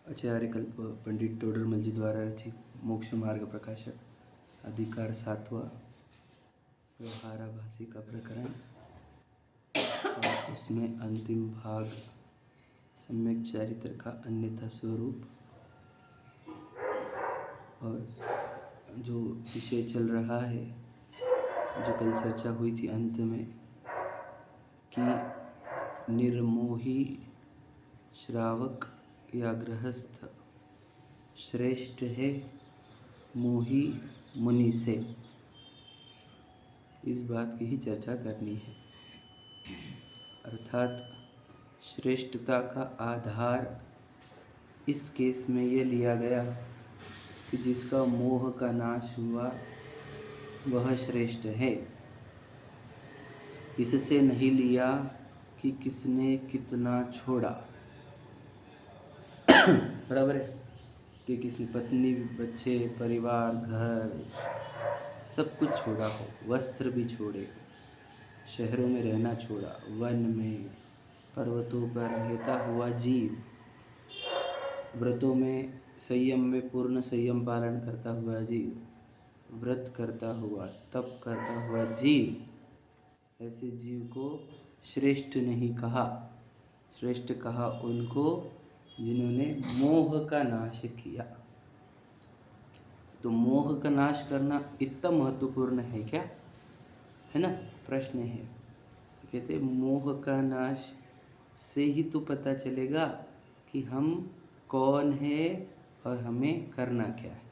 आचार्य कल्प पंडित टोडरमल जी द्वारा रचित मोक्ष मार्ग प्रकाशक अधिकार 7वां व्यवहाराभासी का प्रकरण और उसमें अंतिम भाग सम्यक चरित्र का अन्यथा स्वरूप और जो विषय चल रहा है, जो कल चर्चा हुई थी अंत में कि निर्मोही श्रावक या गृहस्थ श्रेष्ठ है मोही मुनि से। इस बात की ही चर्चा करनी है। अर्थात श्रेष्ठता का आधार इस केस में ये लिया गया कि जिसका मोह का नाश हुआ वह श्रेष्ठ है। इससे नहीं लिया कि किसने कितना छोड़ा, बराबर है, कि किसने पत्नी, बच्चे, परिवार, घर सब कुछ छोड़ा हो, वस्त्र भी छोड़े, शहरों में रहना छोड़ा, वन में पर्वतों पर रहता हुआ जीव, व्रतों में संयम में पूर्ण संयम पालन करता हुआ जीव, व्रत करता हुआ, तप करता हुआ जीव, ऐसे जीव को श्रेष्ठ नहीं कहा। श्रेष्ठ कहा उनको जिन्होंने मोह का नाश किया। तो मोह का नाश करना इतना महत्वपूर्ण है क्या, है ना, प्रश्न है। तो कहते मोह का नाश से ही तो पता चलेगा कि हम कौन है और हमें करना क्या है।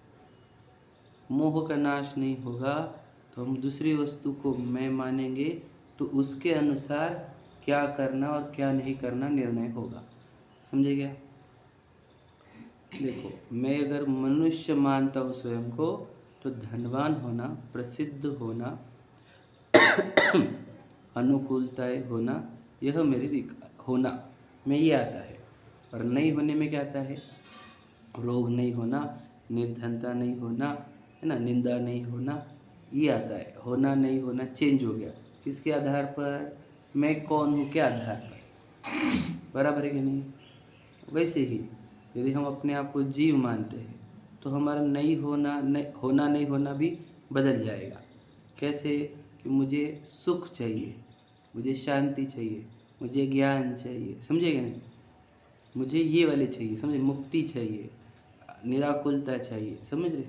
मोह का नाश नहीं होगा तो हम दूसरी वस्तु को मैं मानेंगे, तो उसके अनुसार क्या करना और क्या नहीं करना निर्णय होगा। समझे क्या? देखो, मैं अगर मनुष्य मानता हूँ स्वयं को, तो धनवान होना, प्रसिद्ध होना, अनुकूलताएं होना, यह मेरी होना में ये आता है। और नहीं होने में क्या आता है? रोग नहीं होना, निर्धनता नहीं होना, है ना, निंदा नहीं होना, ये आता है। होना नहीं होना चेंज हो गया। किसके आधार पर? मैं कौन हूँ के आधार पर। बराबर है कि नहीं? वैसे ही यदि हम अपने आप को जीव मानते हैं तो हमारा नहीं होना नहीं होना भी बदल जाएगा। कैसे? कि मुझे सुख चाहिए, मुझे शांति चाहिए, मुझे ज्ञान चाहिए, समझेगा नहीं, मुझे ये वाले चाहिए, समझे, मुक्ति चाहिए, निराकुलता चाहिए, समझ रहे।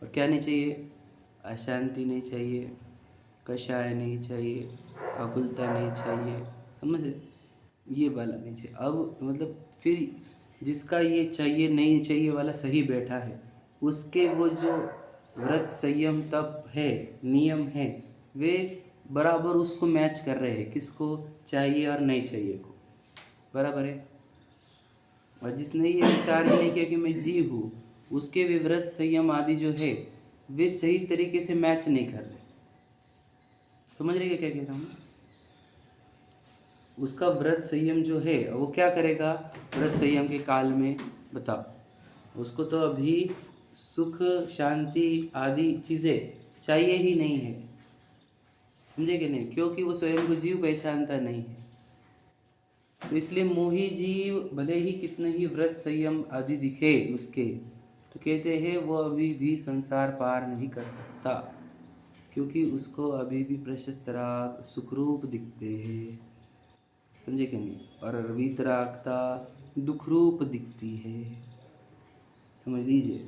और क्या नहीं चाहिए? अशांति नहीं चाहिए, कषाय नहीं चाहिए, आकुलता नहीं चाहिए, समझ रहे, ये वाला नहीं चाहिए। अब मतलब फिर जिसका ये चाहिए नहीं चाहिए वाला सही बैठा है, उसके वो जो व्रत संयम तप है, नियम है, वे बराबर उसको मैच कर रहे हैं, किसको चाहिए और नहीं चाहिए को। बराबर है। और जिसने ये विचार ही नहीं किया कि मैं जीव हूँ, उसके भी व्रत संयम आदि जो है वे सही तरीके से मैच नहीं कर रहे। समझ रहे क्या कह रहा हूँ? उसका व्रत संयम जो है वो क्या करेगा व्रत संयम के काल में? बताओ, उसको तो अभी सुख शांति आदि चीज़ें चाहिए ही नहीं है, समझे कि नहीं? क्योंकि वो स्वयं को जीव पहचानता नहीं है। तो इसलिए मोही जीव भले ही कितने ही व्रत संयम आदि दिखे उसके, तो कहते हैं वो अभी भी संसार पार नहीं कर सकता, क्योंकि उसको अभी भी प्रशस्त राग सुखरूप दिखते हैं, समझे कि नहीं? और वीतरागता दुखरूप दिखती है, समझ लीजिए,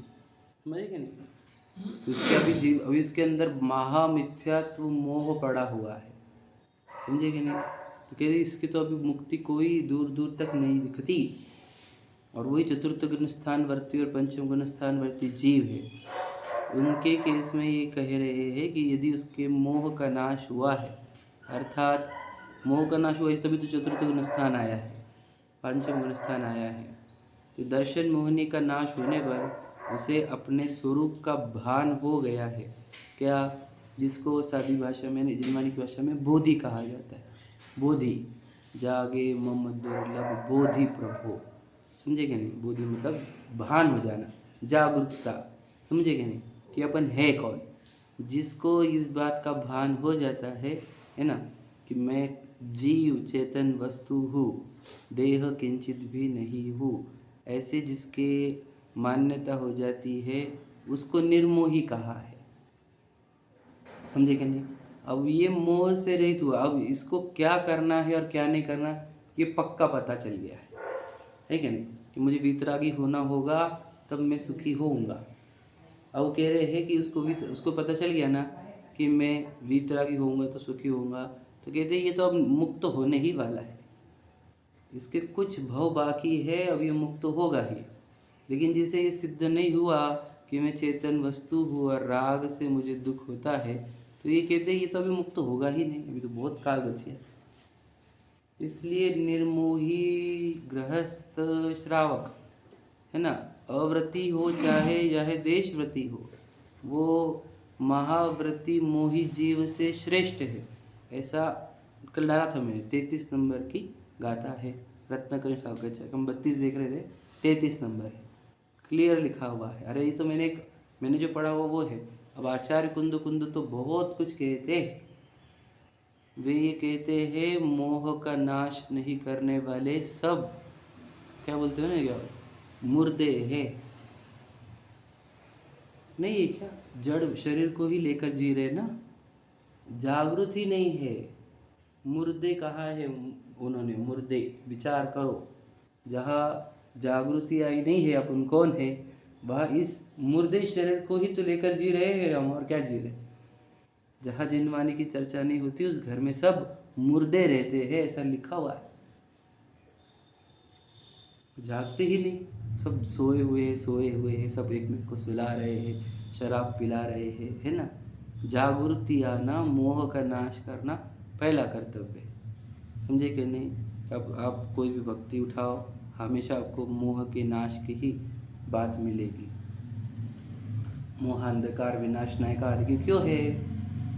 समझे कि नहीं? तो इसके अभी इसके अंदर महामिथ्यात्व मोह पड़ा हुआ है, समझे कि नहीं? तो कह रही इसकी तो अभी मुक्ति कोई दूर दूर तक नहीं दिखती। और वही चतुर्थ गुण स्थान वर्ती और पंचम गुण स्थान वर्ती जीव है, उनके केस में ये कह रहे हैं कि यदि उसके मोह का नाश हुआ है, अर्थात मोह का नाश हुआ है तभी तो चतुर्थ गुण स्थान आया है, पंचम गुण स्थान आया है। तो दर्शन मोहिनी का नाश होने पर उसे अपने स्वरूप का भान हो गया है। क्या? जिसको सादी भाषा में, जिनमानी की भाषा में बोधि कहा जाता है। बोधि, जागे मम दुर्लभ बोधि प्रभो, समझे क्या नहीं? बोधि मतलब भान हो जाना, जागरूकता, समझे क्या नहीं, कि अपन है कौन। जिसको इस बात का भान हो जाता है ना, कि मैं जीव चेतन वस्तु हूँ, देह किंचित भी नहीं हूँ, ऐसे जिसके मान्यता हो जाती है उसको निर्मोही कहा है। समझे कि नहीं? अब ये मोह से रहित हुआ, अब इसको क्या करना है और क्या नहीं करना ये पक्का पता चल गया है कि नहीं? कि मुझे वीतरागी होना होगा तब मैं सुखी होऊंगा। अब वो कह रहे हैं कि उसको पता चल गया ना कि मैं वीतरागी होऊंगा तो सुखी होऊंगा, तो कहते हैं ये तो अब मुक्त होने ही वाला है, इसके कुछ भव बाकी है, अब ये मुक्त होगा ही। लेकिन जिसे ये सिद्ध नहीं हुआ कि मैं चेतन वस्तु हूँ और राग से मुझे दुख होता है, तो ये कहते हैं ये तो अभी मुक्त होगा ही नहीं, अभी तो बहुत काल बचे है। इसलिए निर्मोही गृहस्थ श्रावक है ना, अव्रती हो चाहे देशव्रती हो, वो महाव्रती मोही जीव से श्रेष्ठ है, ऐसा कल डाला था मैंने। 33 नंबर की गाथा है रत्नाकर श्रावकाचार्य, हम 32 देख रहे थे, 33 नंबर है, क्लियर लिखा हुआ है। अरे ये तो मैंने जो पढ़ा हुआ वो है। अब आचार्य कुंद तो बहुत कुछ कहते, वे ये कहते हैं मोह का नाश नहीं करने वाले सब क्या बोलते हो ना, क्या मुर्दे है, नहीं है क्या, जड़ शरीर को ही लेकर जी रहे ना, जागृत ही नहीं है। मुर्दे कहा है उन्होंने, मुर्दे, विचार करो, जहाँ जागृति आई नहीं है अपन कौन है, वह इस मुर्दे शरीर को ही तो लेकर जी रहे हैं हम, और क्या जी रहे। जहाँ जिनवानी की चर्चा नहीं होती उस घर में सब मुर्दे रहते हैं, ऐसा लिखा हुआ है। जागते ही नहीं, सब सोए हुए हैं, सब एक में को सुला रहे हैं, शराब पिला रहे हैं, है ना। जागृति आना, मोह का नाश करना पहला कर्तव्य है। समझे कि नहीं? अब आप कोई भी भक्ति उठाओ, हमेशा आपको मोह के नाश की ही बात मिलेगी। मोह अंधकार विनाश नायकार क्यों है?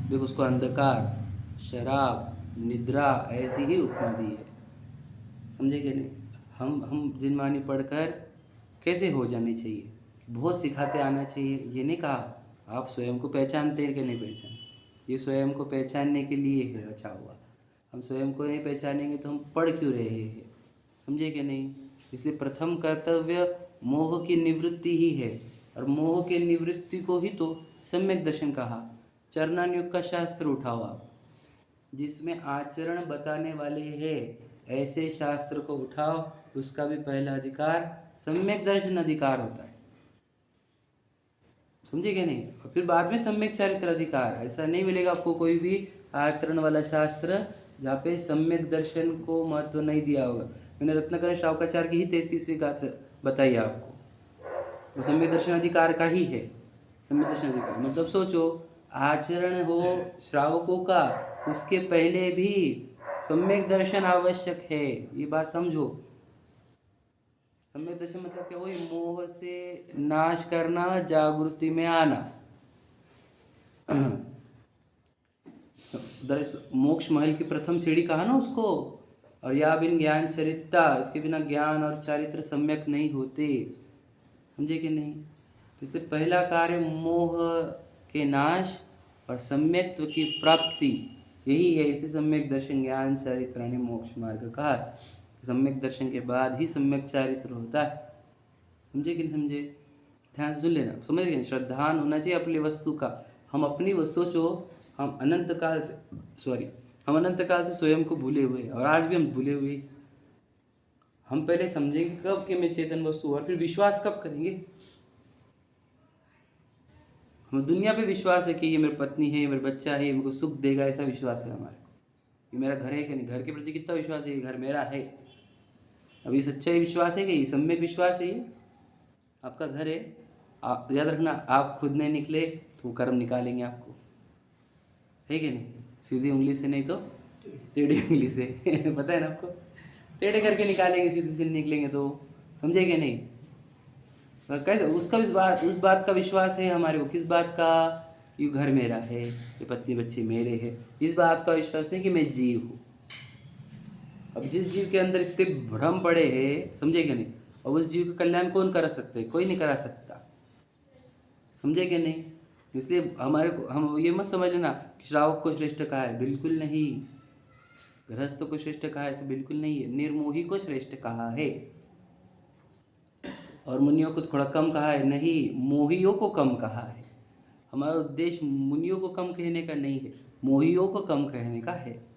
देखो उसको अंधकार, शराब, निद्रा ऐसी ही उपमा दी है। समझे कि नहीं? हम जिनवानी पढ़कर कैसे हो जानी चाहिए, बहुत सिखाते आना चाहिए, ये नहीं कहा। आप स्वयं को पहचानते हैं कि नहीं पहचान, ये स्वयं को पहचानने के लिए है रचा हुआ। हम स्वयं को नहीं पहचानेंगे तो हम पढ़ क्यों रहे हैं? समझे कि नहीं? इसलिए प्रथम कर्तव्य मोह की निवृत्ति ही है, और मोह के निवृत्ति को ही तो सम्यक दर्शन कहा। चरणानुयोग का शास्त्र उठाओ आप, जिसमें आचरण बताने वाले हैं, ऐसे शास्त्र को उठाओ, उसका भी पहला अधिकार सम्यक दर्शन अधिकार होता है। समझे क्या नहीं? और फिर बाद में सम्यक चारित्र अधिकार, ऐसा नहीं मिलेगा आपको कोई भी आचरण वाला शास्त्र जहाँ पे सम्यक दर्शन को महत्व नहीं दिया होगा। मैंने रत्नाकर श्रावकाचार्य की ही 33वीं गाथा बताई आपको, वो सम्यक दर्शन अधिकार का ही है। सम्यक दर्शन अधिकार मतलब सोचो, आचरण हो श्रावकों का, उसके पहले भी सम्यक दर्शन आवश्यक है, ये बात समझो। सम्यक दर्शन मतलब क्या? वही मोह से नाश करना, जागृति में आना। मोक्ष महल की प्रथम सीढ़ी कहा ना उसको, और या बिन ज्ञान चरित्रा, इसके बिना ज्ञान और चारित्र सम्यक नहीं होते। समझे कि नहीं? तो इसलिए पहला कार्य मोह के नाश और सम्यक्त्व की प्राप्ति, यही है। इसे सम्यक दर्शन ज्ञान चारित्राणि मोक्ष मार्ग कहा। सम्यक दर्शन के बाद ही सम्यक चारित्र होता है। समझे कि नहीं समझे? ध्यान से सुन लेना, समझ गए? श्रद्धान होना चाहिए अपनी वस्तु का। हम अपनी वस्तु, सोचो हम अनंत काल से स्वयं को भूले हुए, और आज भी हम भूले हुए। हम पहले समझेंगे कब कि मैं चेतन वस्तु, और फिर विश्वास कब करेंगे? हमें दुनिया पे विश्वास है कि ये मेरी पत्नी है, ये मेरा बच्चा है, ये मेरे को सुख देगा, ऐसा विश्वास है हमारे को। ये मेरा घर है कि नहीं, घर के प्रति कितना विश्वास है, ये घर मेरा है। अब ये सच्चा विश्वास है कि ये सम्यक विश्वास है? ये आपका घर है, आप याद रखना, आप खुद नहीं निकले तो वो कर्म निकालेंगे आपको, है कि नहीं? सीधी उंगली से नहीं तो टेढ़ी उंगली से पता है ना आपको, टेढ़े करके निकालेंगे, सीधे से निकलेंगे तो। समझे कि नहीं? कैसे उस बात का विश्वास है हमारे को, किस बात का? ये घर मेरा है, ये पत्नी बच्चे मेरे हैं, इस बात का विश्वास नहीं कि मैं जीव हूँ। अब जिस जीव के अंदर इतने भ्रम पड़े हैं, समझे कि नहीं, अब उस जीव का कल्याण कौन करा सकते है? कोई नहीं करा सकता। समझे कि नहीं? इसलिए हमारे को, हम ये मत समझ लेना कि श्रावक को श्रेष्ठ कहा है, बिल्कुल नहीं। गृहस्थ को श्रेष्ठ कहा ऐसा बिल्कुल नहीं है, निर्मोही को श्रेष्ठ कहा है। और मुनियों को थोड़ा कम कहा है, नहीं, मोहियों को कम कहा है। हमारा उद्देश्य मुनियों को कम कहने का नहीं है, मोहियों को कम कहने का है।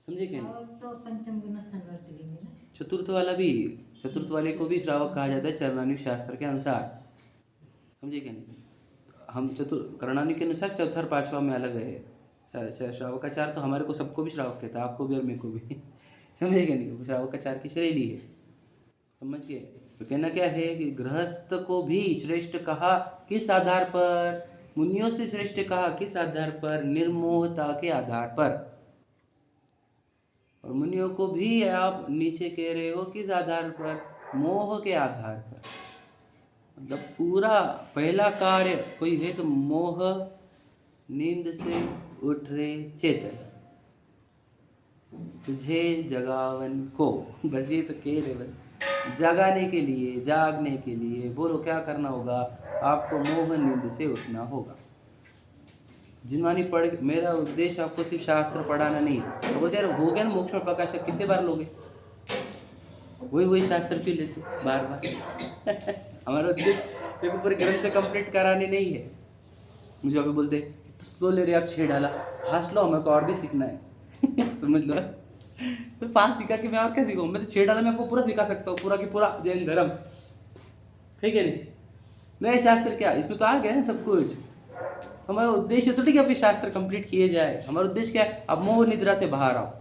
समझे क्या? तो पंचम गुण संवर्त लेंगे ना। चतुर्थ वाला भी, चतुर्थ वाले को भी श्रावक कहा जाता है चरणानुग शास्त्र के अनुसार। समझे क्या नहीं? हम कर्णानुग के अनुसार चौथा और पांचवा में अलग है। श्रावकाचार तो हमारे को सबको भी श्रावक कहता है, आपको भी और मेरे को भी। समझे क्या नहीं? श्रावकाचार की शैली है, समझ गए? तो कहना क्या है कि गृहस्थ को भी श्रेष्ठ कहा, किस आधार पर? मुनियों से श्रेष्ठ कहा, किस आधार पर? निर्मोहता के आधार पर। और मुनियों को भी आप नीचे कह रहे हो, किस आधार पर? मोह के आधार पर। मतलब पूरा पहला कार्य कोई है तो मोह, नींद से उठ रहे चेतन, तुझे जगावन को, बस ये तो कह रहे बस, जगाने के लिए, जागने के लिए। बोलो क्या करना होगा? आपको मोह नींद से उठना होगा। जिनवानी पढ़, मेरा उद्देश्य आपको सिर्फ शास्त्र पढ़ाना नहीं। तो बोलते यार हो गया ना मोक्ष और प्रकाशक, कितने बार लोगे? वही शास्त्र क्यों लेते बार बार? हमारा उद्देश्य देखो पूरे ग्रंथ कंप्लीट कराने नहीं है। मुझे अभी बोलते तो स्लो ले रहे आप, 6 डाला, फास्ट लो, मेरे को और भी सीखना है। समझ लो, तो 5 सीखा कि मैं और क्या सीखूँ? मैं तो 6 डाला मैं आपको पूरा सिखा सकता हूँ, पूरा की पूरा जैन धर्म, ठीक है नहीं? नए शास्त्र क्या, इसमें तो आ गया ना सब कुछ। हमारा उद्देश्य तो ठीक है आपके शास्त्र कंप्लीट किए जाए, हमारा उद्देश्य क्या है? अब मोह निद्रा से बाहर आओ,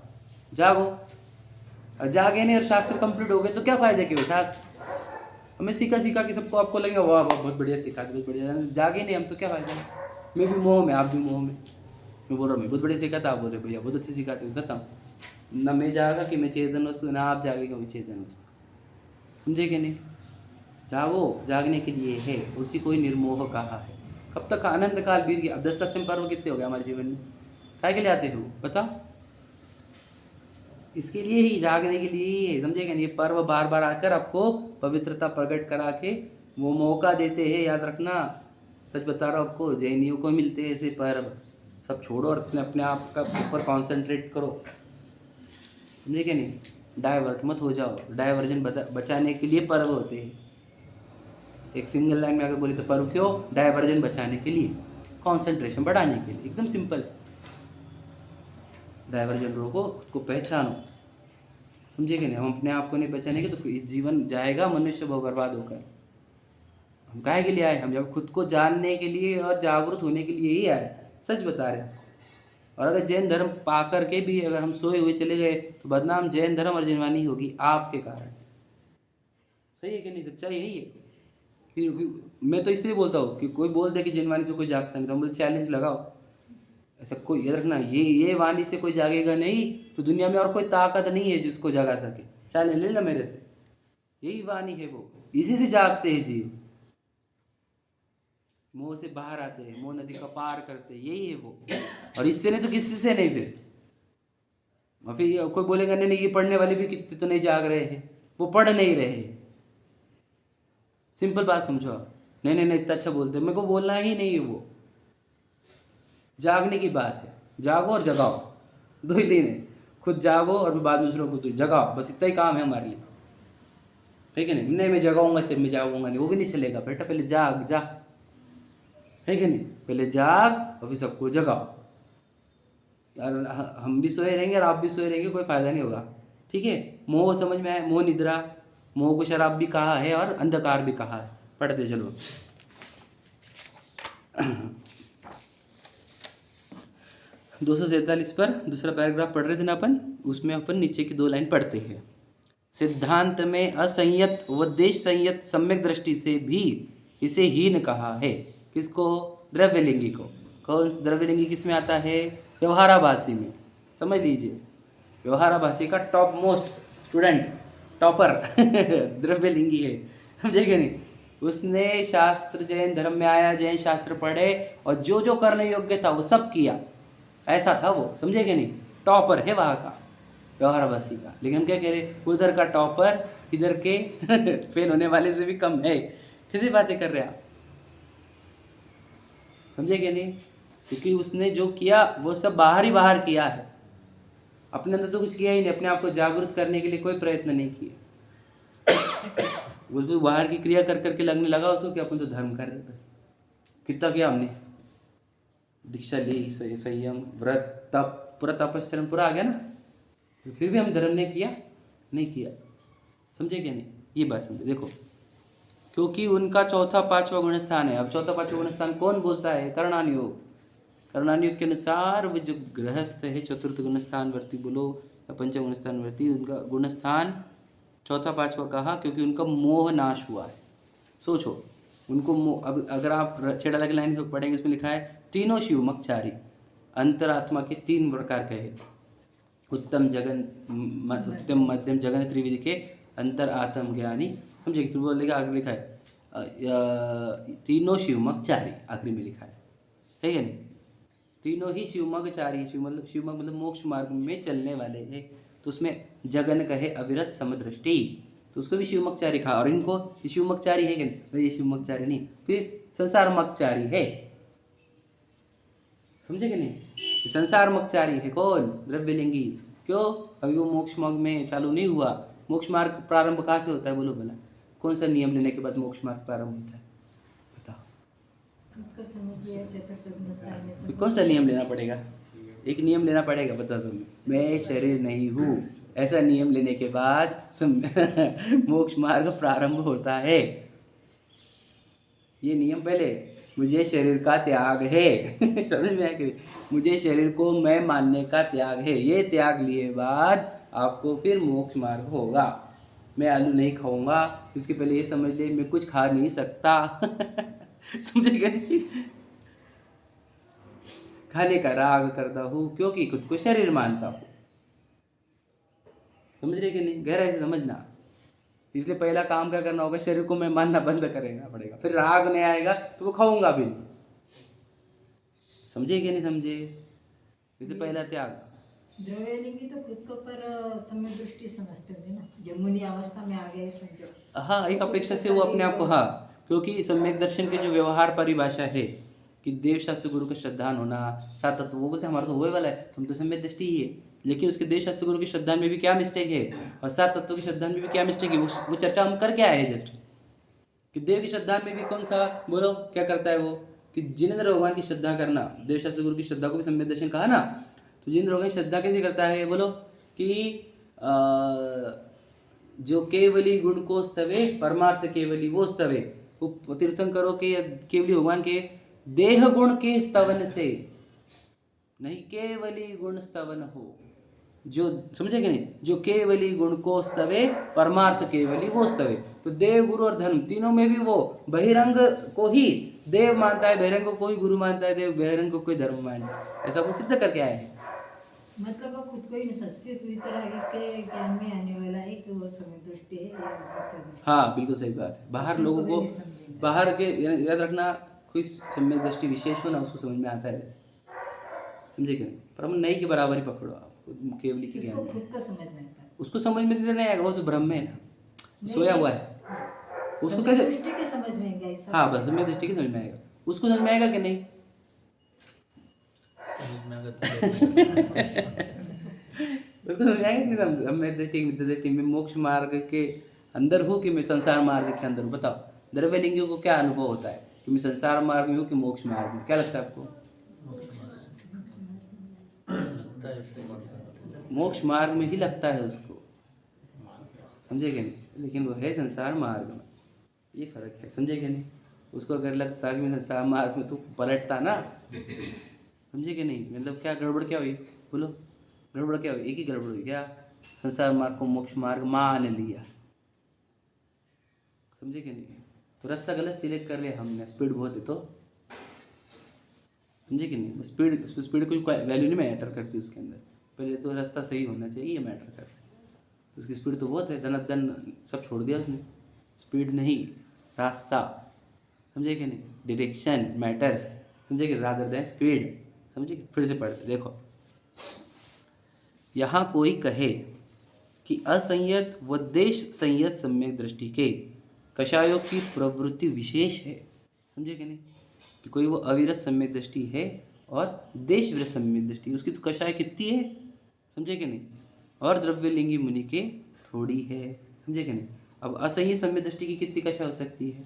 जागो। और जागे नहीं और शास्त्र कंप्लीट हो गए तो क्या फायदा कि वो शास्त्र हमें सीखा कि सबको आपको लगेगा वाह वाह बहुत बढ़िया सीखा, बहुत बढ़िया। जागे नहीं हम तो क्या फायदा? मैं भी मोह में, आप भी मोह में। मैं बोल रहा हूँ मैं बहुत बढ़िया सीखा था, आप बोल रहे भैया बहुत अच्छी सिखाते हो, खत्म। ना मैं जागा कि मैं चेतन वस्तु, ना आप जागे कि मैं चेतन वस्तु। समझे कि नहीं? जागो, जागने के लिए है, उसी को ही निर्मोह कहा है। कब तक? अनंत काल बीत गया। अब 10 लक्षण पर्व कितने हो गए हमारे जीवन में? काय के लिए आते हो पता? इसके लिए ही, जागने के लिए ही है। समझे क्या नहीं? ये पर्व बार बार आकर आपको पवित्रता प्रकट करा के वो मौका देते हैं। याद रखना, सच बता रहा हूँ आपको, जैनियों को मिलते हैं ऐसे पर्व। सब छोड़ो और अपने आप का ऊपर कॉन्सेंट्रेट करो। समझे क्या नहीं? डाइवर्ट मत हो जाओ। डाइवर्जन बचाने के लिए पर्व होते हैं। एक सिंगल लाइन में अगर बोले तो पर्व क्यों? डाइवर्जन बचाने के लिए, कॉन्सेंट्रेशन बढ़ाने के लिए। एकदम सिंपल। डाइवर्जन रोको, खुद को पहचानो। समझे कि नहीं? हम अपने आप को नहीं पहचानेंगे तो जीवन जाएगा मनुष्य बहुत बर्बाद होकर। हम काहे के लिए आए? हम जब खुद को जानने के लिए और जागरूक होने के लिए ही आए। सच बता रहे हैं। और अगर जैन धर्म पा कर के भी अगर हम सोए हुए चले गए तो बदनाम जैन धर्म और जिनवानी होगी आपके कारण। सही है कि नहीं? सच्चाई यही है। मैं तो इसलिए बोलता हूँ कि कोई बोल दे कि जिनवानी से कोई जागता नहीं तो हम बोलते चैलेंज लगाओ। ऐसा कोई याद रखना, ये वाणी से कोई जागेगा नहीं तो दुनिया में और कोई ताकत नहीं है जिसको जगा सके। चैलेंज ले लो मेरे से, यही वाणी है वो, इसी से जागते हैं जीव। मोह से बाहर आते हैं, मोह नदी का पार करते हैं, यही है वो। और इससे नहीं तो किसी से नहीं। फिर कोई बोलेगा नहीं ये पढ़ने वाले भी कितने तो नहीं जाग रहे हैं, वो पढ़ नहीं रहे हैं। सिंपल बात समझो आप। नहीं इतना अच्छा बोलते हैं, मेरे को बोलना ही नहीं है। वो जागने की बात है। जागो और जगाओ, दो ही दिन है। खुद जागो और बाद में दूसरों को जगाओ, बस इतना ही काम है हमारे लिए। ठीक है नहीं? मैं जगाऊंगा सिर्फ, मैं जागूंगा नहीं, वो भी नहीं चलेगा बेटा। पहले जाग जा, है कि नहीं? पहले जाग और फिर सबको जगाओ। यार हम भी सोए रहेंगे और आप भी सोए रहेंगे, कोई फायदा नहीं होगा। ठीक है? मोह समझ में आया? मोह निद्रा, मोह को शराब भी कहा है और अंधकार भी कहा है। पढ़ते चलो। 247 पर दूसरा पैराग्राफ पढ़ रहे थे ना अपन, उसमें अपन नीचे की 2 लाइन पढ़ते हैं। सिद्धांत में असंयत व देश संयत सम्यक दृष्टि से भी इसे हीन कहा है। किसको? द्रव्यलिंगी को। कौन द्रव्यलिंगी किस में आता है? व्यवहाराभासी में। समझ लीजिए, व्यवहाराभासी का टॉप मोस्ट स्टूडेंट, टॉपर द्रव्यलिंगी है। समझेगे नहीं? उसने शास्त्र जैन धर्म में आया, जैन शास्त्र पढ़े और जो जो करने योग्य था वो सब किया। ऐसा था वो। समझेगे नहीं? टॉपर है वहाँ का, व्यवहाराभासी का। लेकिन हम क्या कह रहे? उधर का टॉपर इधर के फेल होने वाले से भी कम है। किसी बातें कर रहे आप? समझे क्या नहीं? क्योंकि उसने जो किया वो सब बाहर ही बाहर किया है। अपने अंदर तो कुछ किया ही नहीं, अपने आप को जागरूक करने के लिए कोई प्रयत्न नहीं किया। वो तो बाहर की क्रिया कर करके लगने लगा उसको कि अपन तो धर्म कर रहे हैं बस। कितना किया हमने, दीक्षा ली, संयम, व्रत, तप, पूरा तपश्चर्या पूरा आ गया ना, तो फिर भी हम धर्म ने किया नहीं किया। समझे क्या नहीं, ये बात समझे। देखो, क्योंकि उनका चौथा पांचवा गुण स्थान है। अब चौथा पांचवा गुण स्थान कौन बोलता है? करणानुयोग। करणानुयोग के अनुसार वो जो गृहस्थ है चतुर्थ गुण स्थान वर्ती बोलो या पंचम गुण स्थान वर्ती, उनका गुण स्थान चौथा पांचवा कहा क्योंकि उनका मोह नाश हुआ है। सोचो उनको मोह, अब अगर आप छेड़ा की लाइन पढ़ेंगे उसमें लिखा है तीनों शिवमकचारी अंतरात्मा के 3 प्रकार के हैं। उत्तम मध्यम जगन त्रिविधि के अंतर आत्म ज्ञानी। समझे? फिर बोलेगा आगे लिखा है तीनों शिवमकचारी, आखिरी में लिखा है क्या नहीं? तीनों ही शिवमकचारी, शिवमक मतलब मोक्ष मार्ग में चलने वाले हैं। तो उसमें जगन कहे अविरत समदृष्टि, तो उसको भी शिवमकचारी कहा। और इनको शिवमकचारी है क्या नहीं? भाई ये शिवमकचारी नहीं, फिर संसार मकचारी है। समझे कि नहीं? संसार मकचारी है कौन? द्रव्यलिंगी। क्यों? अभी वो मोक्ष मार्ग में चालू नहीं हुआ। मोक्ष मार्ग प्रारंभ कहाँ से होता है बोलो भला? कौन सा नियम लेने के बाद मोक्ष मार्ग प्रारंभ होता है? बताओ। खुद को समझ लिया चतुर्थ गुण स्थान में फिर कौन सा नियम लेना पड़ेगा? एक नियम लेना पड़ेगा, बता दो मैं शरीर नहीं हूँ, ऐसा नियम लेने के बाद मोक्ष मार्ग प्रारंभ होता है। ये नियम पहले, मुझे शरीर का त्याग है समझ में आया कि मुझे शरीर को मैं मानने का त्याग है। ये त्याग लिए बाद आपको फिर मोक्ष मार्ग होगा। मैं आलू नहीं खाऊंगा, इसके पहले ये समझ ले मैं कुछ खा नहीं सकता समझे क्या नहीं? खाने का राग करता हूँ क्योंकि खुद को शरीर मानता हूँ। समझ रहे कि नहीं? गहराई से समझना। इसलिए पहला काम क्या करना होगा? शरीर को मैं मानना बंद करना पड़ेगा। फिर राग नहीं आएगा तो वो खाऊंगा भी नहीं। समझे कि नहीं समझे? इसलिए पहला त्याग। द्रव्यलिंगी तो खुद को पर समय दृष्टि समझते होंगे ना, जब मुनि अवस्था में आ गए समझो। हाँ, एक अपेक्षा से वो अपने आप को, हाँ, क्योंकि सम्यक दर्शन के जो व्यवहार परिभाषा है कि देव शास्त्र गुरु का श्रद्धान होना, सात तत्व, वो बोलते हैं हमारा तो वही वाला है, तुम तो सम्यक दृष्टि ही है। लेकिन उसके देव शास्त्र गुरु की श्रद्धा में भी क्या मिस्टेक है और सात तत्वों की श्रद्धा में भी क्या मिस्टेक है, वो चर्चा हम करके आए हैं जस्ट। कि देव की श्रद्धा में भी कौन सा बोलो क्या करता है वो, कि जिनेंद्र भगवान की श्रद्धा करना, देव शास्त्र गुरु की श्रद्धा को भी सम्यक दर्शन कहा ना। तो जिनेंद्र भगवान की श्रद्धा कैसे करता है बोलो? कि जो केवली गुण को स्तवे परमार्थ केवली वो स्तवे, वो तीर्थंकरों के केवली भगवान के देह गुण के स्तवन से नहीं, केवली गुण स्तवन हो। जो समझे कि नहीं? जो केवली गुण को स्तवे परमार्थ केवली वो स्तवे। तो देव गुरु और धर्म तीनों में भी वो बहिरंग को ही देव मानता है, बहिरंग को ही गुरु मानता है, देव बहिरंग को कोई धर्म मानता है। ऐसा वो सिद्ध करके आए हैं। मतलब वो खुद को ही नहीं समझते, पूरी तरह के ज्ञान में आने वाला एक वो समय दृष्टि है या भक्त दृष्टि। हाँ बिल्कुल सही बात है। बाहर उनको लोगों भी को, नहीं समझेंगे। बाहर के याद रखना, कोई सम्यक दृष्टि विशेष हो ना उसको समझ में आता है, समझे कि नहीं? पर हम नहीं के बराबर ही पकड़ो आप केवली के इसको ज्ञान में। खुद को समझ में आता है। उसको समझ में नहीं आएगा, वो तो ब्रह्म है ना, नहीं, सोया हुआ है। उसको समय कैसे? दृष्टि के समझ में आएगा ऐसा। हाँ बस सम्यक दृष्टि की समझ में आएगा। उसको समझ में आएगा कि नहीं? उसको समझ में आएगा कि नहीं? समझ सम्यक दृष्टि मिथ्या दृष्टि में मोक्ष मार्ग के अंदर हूँ कि मैं संसार मार्ग के अंदर हूँ? बताओ। द्रव्यलिंगियों को क्या अनुभव होता है कि मैं संसार मार्ग में हूँ कि मोक्ष मार्ग में? क्या लगता है आपको? मोक्ष मार्ग में ही लगता है उसको, समझे कि नहीं? लेकिन वो है संसार मार्ग में, ये फर्क है। समझे कि नहीं? उसको अगर लगता कि मैं संसार मार्ग में, तो पलटता ना। समझे कि नहीं? मतलब क्या गड़बड़ क्या हुई बोलो? गड़बड़ क्या हुई? एक ही गड़बड़ हुई क्या? संसार मार्ग को मोक्ष मार्ग मान लिया। समझे कि नहीं? तो रास्ता गलत सिलेक्ट कर लिया हमने, स्पीड बहुत है तो। समझे कि नहीं? स्पीड कोई वैल्यू नहीं मैटर करती उसके अंदर, पहले तो रास्ता सही होना चाहिए, मैटर करता है। तो उसकी स्पीड तो बहुत है, धन सब छोड़ दिया उसने। स्पीड नहीं, रास्ता। समझे कि नहीं? Direction matters. समझे कि रादर देन स्पीड। समझे कि? फिर से पढ़ते देखो। यहाँ कोई कहे कि असंयत व देश संयत सम्यक दृष्टि के कषायों की प्रवृत्ति विशेष है। समझे कि नहीं? कि कोई वो अविरत सम्यक दृष्टि है और देश विरत सम्यक दृष्टि, उसकी तो कषाय कितनी है? समझे कि नहीं? और द्रव्यलिंगी मुनि के थोड़ी है, समझे कि नहीं? अब असंयत सम्यक दृष्टि की कितनी कषा हो सकती है?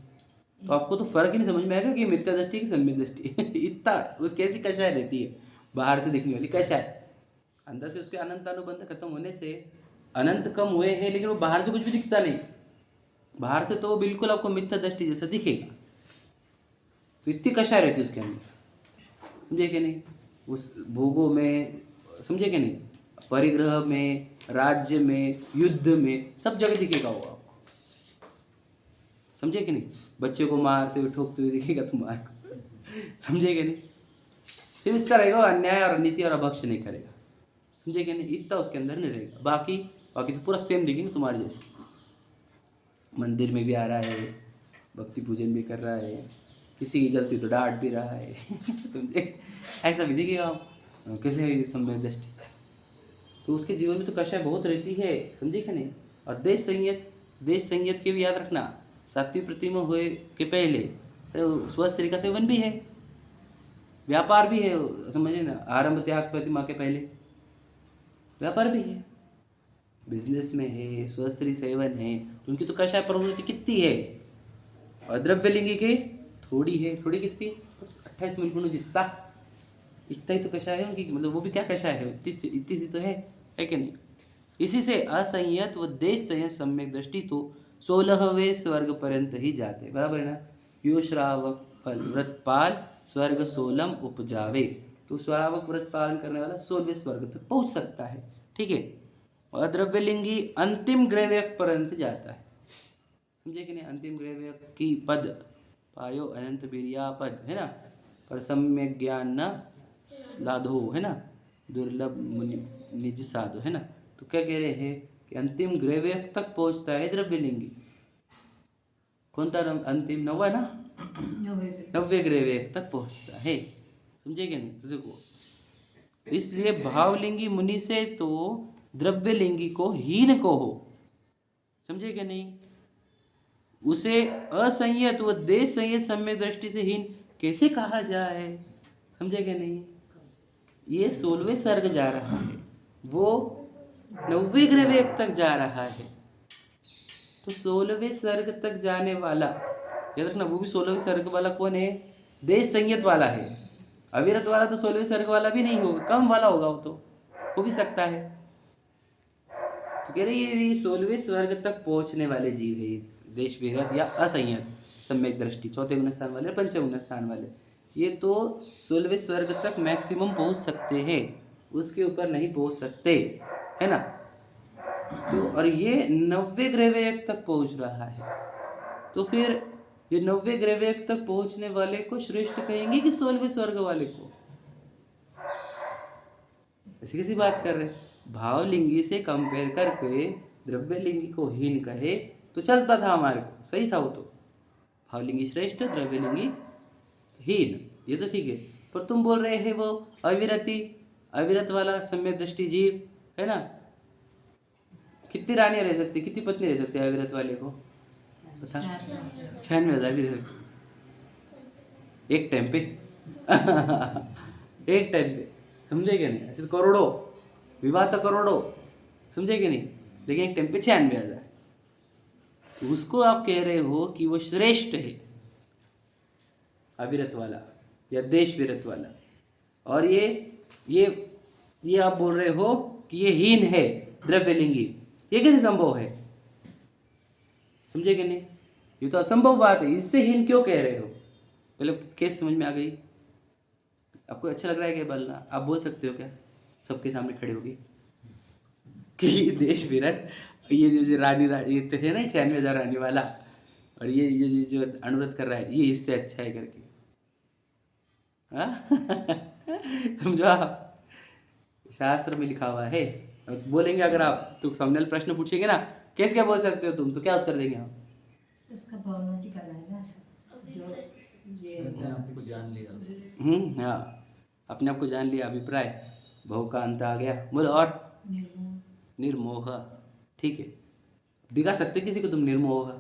तो आपको तो फर्क ही नहीं समझ में आएगा कि मिथ्या दृष्टि की सम्यक दृष्टि इतना उसकी ऐसी कषाय रहती है, बाहर से दिखने वाली कषाय, अंदर से उसके अनंत अनुबंध खत्म होने से अनंत कम हुए हैं, लेकिन वो बाहर से कुछ भी दिखता नहीं, बाहर से तो वो बिल्कुल आपको मिथ्या दृष्टि जैसा दिखेगा। तो इतनी कषाय रहती है उसके अंदर, समझे कि नहीं? उस भोगों में, समझे कि नहीं? परिग्रह में, राज्य में, युद्ध में, सब जगह दिखेगा वो आपको, समझे कि नहीं? बच्चे को मारते हुए ठोकते हुए दिखेगा तुम्हारे को, समझे कि नहीं? सिर्फ इतना रहेगा, अन्याय और अनिति और अभक्ष नहीं करेगा, समझे कि नहीं? इतना उसके अंदर नहीं रहेगा। बाकी तो पूरा सेम दिखेगा तुम्हारे जैसे, मंदिर में भी आ रहा है, भक्ति पूजन भी कर रहा है, किसी की गलती तो डांट भी रहा है समझे, ऐसा भी दिखेगा कैसे सम्यक दृष्टि। तो उसके जीवन में तो कषाय बहुत रहती है, समझे कि नहीं? और देश संयत के भी याद रखना, सात्विक प्रतिमा हुए के पहले तो स्वस्थ तरीका से सेवन भी है, व्यापार भी है, समझे ना? आरंभ त्याग प्रतिमा के पहले व्यापार भी है, बिजनेस में है, स्वस्थ सेवन है, तो उनकी तो कषाय प्रवृत्ति कितनी है। और द्रव्यलिंगी के थोड़ी है, थोड़ी कितनी? बस 28 मिनट जितना, इतना ही तो कषाय है उनकी, मतलब वो भी क्या कषाय है, इतनी सी तो है कि नहीं? इसी से असंयत व देश संयत सम्यक दृष्टि तो 16वें स्वर्ग पर्यंत ही जाते, बराबर है ना? यो श्रावक फल व्रतपाल स्वर्ग 16 उपजावे, तो श्रावक व्रत पालन करने वाला 16वें स्वर्ग तक पहुंच सकता है, ठीक है? और द्रव्यलिंगी अंतिम ग्रैव्यक पर्यंत जाता है, समझे कि नहीं? अंतिम ग्रैव्यक की पद पायो अनंत बिरिया पद है ना, पर सम्यक ज्ञान न लाधो है ना, दुर्लभ मुनि निज साधो है ना। तो क्या कह रहे हैं कि अंतिम ग्रैव्यक तक पहुंचता है द्रव्यलिंगी। कौन था अंतिम? नौवा ना, 90वें ग्रैव्यक तक पहुंचता है, समझे कि नहीं? तो देखो, इसलिए भावलिंगी मुनि से तो द्रव्यलिंगी को हीन को हो, समझे कि नहीं? उसे असंयत व देश संयत सम्यक दृष्टि से हीन कैसे कहा जाए, समझे कि नहीं? ये 16वें सर्ग जा रहा है, वो 90वें ग्रैव्यक तक जा रहा है, तो 16वें सर्ग तक जाने वाला, याद रखना, वो भी 16वें सर्ग वाला कौन है? देश संयत वाला है। अविरत वाला तो 16वें सर्ग वाला भी नहीं होगा, कम वाला होगा, वो तो हो भी सकता है। तो कह रहे ये 16वें स्वर्ग तक पहुंचने वाले जीव है, देश विरत या असंयत सम्यक दृष्टि, चौथे गुण स्थान वाले, पंचम गुण स्थान वाले, ये तो 16वें स्वर्ग तक मैक्सिमम पहुंच सकते हैं, उसके ऊपर नहीं पहुंच सकते, है ना? तो और ये 90वें ग्रैव्यक तक पहुंच रहा है, तो फिर ये 90वें ग्रैव्यक तक पहुंचने वाले को श्रेष्ठ कहेंगे कि 16वें स्वर्ग वाले को? ऐसी कैसी बात कर रहे? भावलिंगी से कंपेयर करके द्रव्यलिंगी को हीन कहे तो चलता था हमारे को, सही था वो तो, भावलिंगी श्रेष्ठ द्रव्यलिंगी हीन, ये तो ठीक है। पर तुम बोल रहे हैं वो अविरत वाला सम्यक दृष्टि जीव है ना, कितनी रानियां रह सकती, कितनी पत्नी रह सकती है अविरत वाले को? बता, 96,000 भी रह सकती एक टाइम पे एक टाइम पे, समझे कि नहीं? ऐसे करोड़ों विवाह तो करोड़ों, समझे कि नहीं? लेकिन एक टाइम पे 96,000, तो उसको आप कह रहे हो कि वो श्रेष्ठ है अविरत वाला या देश विरत वाला, और ये आप बोल रहे हो कि ये हीन है द्रव्यलिंगी, ये कैसे संभव है? समझे कि नहीं? ये तो असंभव बात है, इससे हीन क्यों कह रहे हो? पहले केस समझ में आ गई? आपको अच्छा लग रहा है क्या बोलना? आप बोल सकते हो क्या सबके सामने खड़े होगी कि देश विरत, ये जो रानी ये तो है ना 96,000 रानी वाला, और ये जो अनुरोध कर रहा है ये इससे अच्छा है करके, समझो आप, शास्त्र में लिखा हुआ है। बोलेंगे अगर आप तो सामने प्रश्न पूछेंगे ना, कैसे क्या बोल सकते हो तुम, तो क्या उत्तर देंगे हम? उसका भावनाचिक है ना, जो ये आपको जान लिया, हाँ, अपने आप को जान लिया, अभिप्राय भव का अंत आ गया। बोलो और निर्मोह, ठीक है, दिखा सकते किसी को तुम निर्मोह,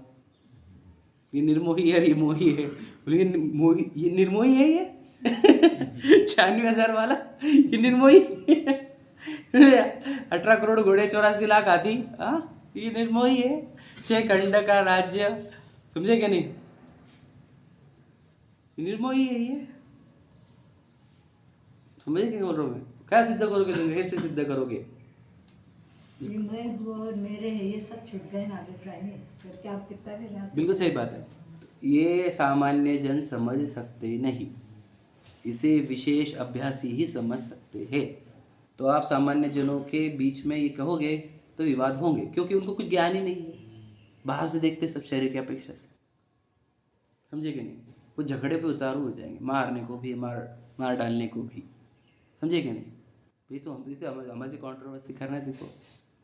ये निर्मोही है, ये मोही है, बोले ये निर्मोही है, ये 96,000 वाला ये निर्मोही 18 करोड़ घोड़े 84 लाख हाथी, हाँ ये निर्मोही है। 6 खंड का राज्य, समझे क्या नहीं, निर्मोही है ये। समझे क्या बोल रहा हूँ मैं? क्या सिद्ध करोगे तुम, कैसे सिद्ध करोगे? ये मैं हूँ और मेरे है, ये सब छूट गए ना अभिप्राय में, करके आप कितना भी रात बिल्कुल सही बात है। ये सामान्य जन समझ सकते नहीं, इसे विशेष अभ्यासी ही समझ सकते हैं। तो आप सामान्य जनों के बीच में ये कहोगे तो विवाद होंगे, क्योंकि उनको कुछ ज्ञान ही नहीं है, बाहर से देखते सब शरीर की अपेक्षा से, समझे कि नहीं? वो झगड़े पे उतारू हो जाएंगे, मारने को भी, मार डालने को भी, समझे कि नहीं? भाई तो हम इसे हमारे से कॉन्ट्रोवर्सी करना है, देखो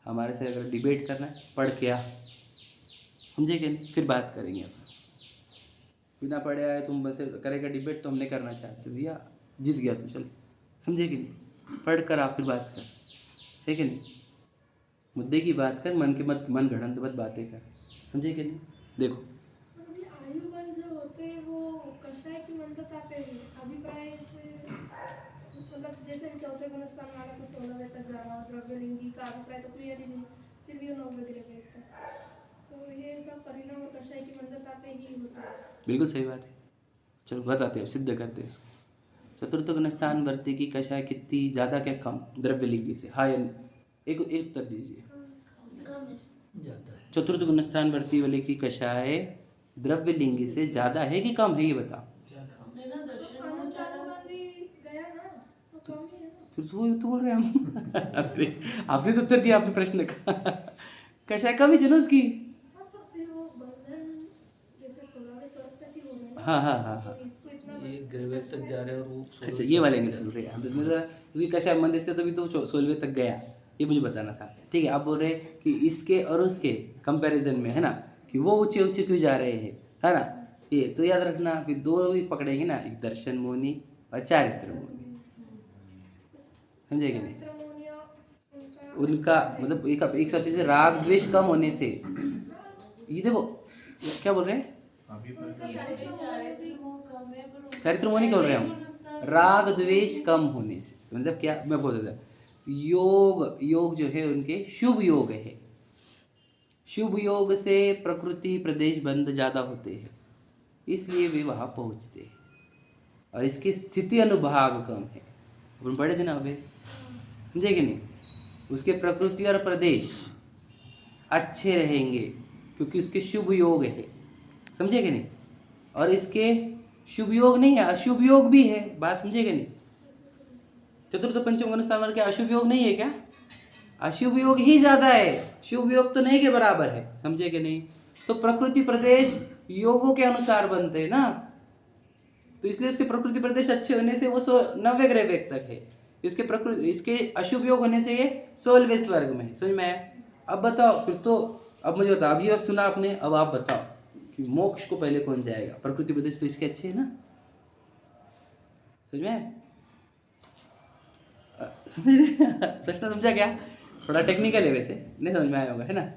हमारे से अगर डिबेट करना है पढ़ के आ, समझे कि नहीं? फिर बात करेंगे अपन। बिना पढ़े आए तुम बस करेगा डिबेट, तो हमने करना चाहते भैया, जीत गया तू, चल, समझे कि नहीं? पढ़ कर आप फिर बात कर, है कि नहीं? मुद्दे की बात कर, मन घड़ंत मत बातें कर, समझे कि नहीं? देखो आयुबल जो होते हैं वो कषाय की मंत्रता पे अभिप्राय से, मतलब जैसे चौथे गुणस्थान वाला तो 16वें तक जा रहा, द्रव्यलिंगी का अभिप्राय तो क्लियर ही नहीं, फिर भी वो 9वें ग्रह तक, तो ये सब परिणाम और कषाय की मंत्रता पे ही होता है। बिल्कुल सही बात है। चलो बताते हैं, सिद्ध करते हैं इसको। चतुर्थ गुणस्थान वर्ती की कषाय कितनी ज़्यादा क्या कम द्रव्यलिंगी से? हाँ या एक उत्तर दीजिए। जाता है। चतुर्थ गुणस्थान वर्ती वाले की कषाय द्रव्यलिंगी से ज़्यादा है कि कम है, ये बताओ। गया ना तो कम ही है ना। फिर तो बोल रहे हैं हम आपने तो उत्तर दिया आपने प्रश्न का। कषाय कम ही जनो उसकी। हाँ तो फिर वो बंधन जैसे 16वें स्वर तक ही हो गए ना। हाँ। तो इसको इतना ये ग्रेवे तक जा रहे हैं और वो अच्छा ये वाले नहीं सुन रहे हैं, तो मेरा उसकी कषाय मंद स्थित तभी तो 16वें तक गया, ये मुझे बताना था। ठीक है, आप बोल रहे हैं कि इसके और उसके कंपैरिजन में, है ना, कि वो ऊंचे ऊंचे क्यों जा रहे हैं, है ना? ये तो याद रखना, फिर दो भी पकड़ेंगे ना, एक दर्शन मोनी और चारित्र मोनी, समझेंगे नहीं? उनका मतलब एक शब्द से राग द्वेष कम होने से, ये देखो क्या बोल रहे हैं, चारित्र मोनी क्या बोल रहे हैं हम, राग द्वेष कम होने से, मतलब क्या मैं बोल रहा था, योग जो है उनके शुभ योग है, शुभ योग से प्रकृति प्रदेश बंध ज़्यादा होते हैं, इसलिए वे वहाँ पहुँचते हैं, और इसकी स्थिति अनुभाग कम है। अपन पढ़े थे ना अभी, समझे कि नहीं? उसके प्रकृति और प्रदेश अच्छे रहेंगे क्योंकि उसके शुभ योग है, समझे कि नहीं? और इसके शुभ योग नहीं है, अशुभ योग भी है, बात समझे कि नहीं? चतुर्थ पंचम गुणस्थान के अशुभ योग नहीं है क्या? अशुभ योग ही ज्यादा है, शुभ योग तो नहीं के बराबर है, समझे कि नहीं? तो प्रकृति प्रदेश योगों के अनुसार बनते हैं ना, तो इसलिए उसके प्रकृति प्रदेश अच्छे होने से वो 9वें ग्रह वेग तक है, इसके अशुभ योग होने से ये 16वें स्वर्ग में है, समझ में आया? अब बताओ फिर तो, अब मुझे बताओ, अभी सुना आपने, अब आप बताओ कि मोक्ष को पहले कौन जाएगा? प्रकृति प्रदेश तो इसके अच्छे है ना, समझ में आया? समझ रहे? प्रश्न समझा क्या? थोड़ा टेक्निकल है वैसे, नहीं समझ में आया होगा, है ना?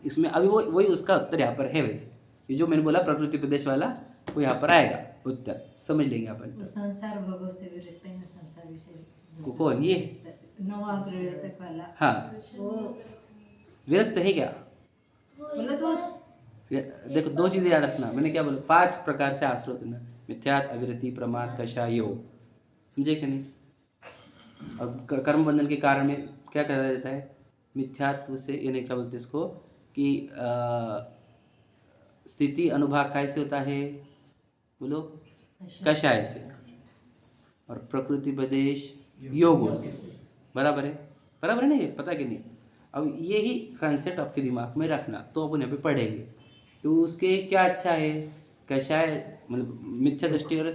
इसमें अभी वही उसका उत्तर यहाँ पर है। वैसे ये जो मैंने बोला प्रकृति प्रदेश वाला, वो यहाँ पर आएगा उत्तर, समझ लेंगे अपन। वो संसार भोगों से भी रहते हैं ना, संसार विषय कौन ये? 9वां ग्रह तक वाला, हाँ, वो विरक्त है क्या? बोला तो देखो दो चीज़ें याद रखना, मैंने क्या बोला, 5 प्रकार से आश्रित होना, मिथ्यात, अविरति, प्रमाद, कषाय, योग, समझे कि नहीं? और कर्म बंधन के कारण में क्या कहा जाता है? मिथ्यात्व से, यानी क्या बोलते हैं इसको, कि स्थिति अनुभाग कैसे होता है, बोलो? कषाय से, और प्रकृति प्रदेश योगों से, बराबर है? बराबर है ना? ये पता कि नहीं? अब यही कंसेप्ट आपके दिमाग में रखना, तो अपन यहाँ पे पढ़ेंगे तो उसके क्या अच्छा है, कषाय मतलब मिथ्या दृष्टि और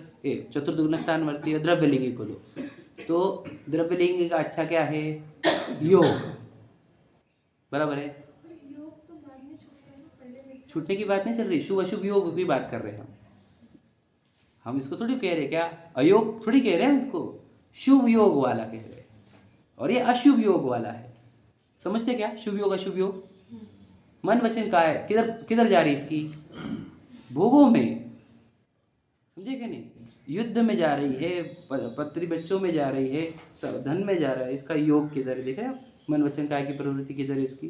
चतुर्थ गुणस्थान वर्ती और द्रव्यलिंगी को लो, तो द्रव्यलिंगी का अच्छा क्या है? योग, बराबर है? योग तो बाद में छूटता है ना, पहले छूटने की बात नहीं चल रही, शुभ अशुभ योग की बात कर रहे हैं हम इसको थोड़ी कह रहे क्या, अयोग थोड़ी कह रहे हैं हम इसको, शुभ योग वाला कह रहे हैं, और ये अशुभ योग वाला है, समझते क्या? शुभ योग अशुभ योग, मन वचन का है, किधर जा रही इसकी? भोगों में, समझे क्या नहीं? युद्ध में जा रही है, पत्री बच्चों में जा रही है, धन में जा रहा है, इसका योग किधर है? देखे आप, मन वचन काया की प्रवृत्ति किधर है इसकी?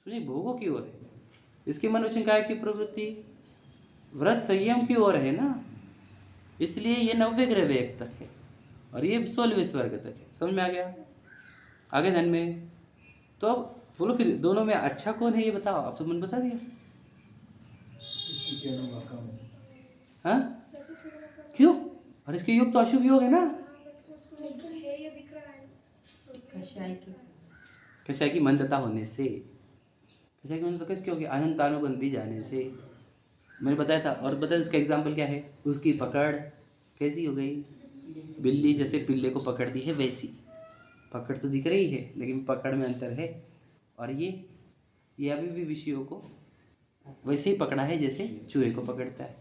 सुनिए, भोगों की ओर है इसकी मन वचन काया की प्रवृत्ति, व्रत संयम की ओर है ना, इसलिए ये 90 ग्रह वेग तक है और ये 16वें स्वर्ग तक है। समझ में आ गया? आगे धन में तो अब बोलो फिर दोनों में अच्छा कौन है ये बताओ। अब तो मन बता दिया। हाँ क्यों? और इसके योग तो अशुभ योग है ना। है ये दिख रहा है कषाय की कषाय की मंदता होने से, कषाय की मंदता कैसे होगी? अनंतानुबंधी जाने से। मैंने बताया था। और बताया उसका एग्जाम्पल क्या है? उसकी पकड़ कैसी हो गई? बिल्ली जैसे पिल्ले को पकड़ती है वैसी। पकड़ तो दिख रही है लेकिन पकड़ में अंतर है। और ये अभी भी विषयों को वैसे ही पकड़ा है जैसे चूहे को पकड़ता है।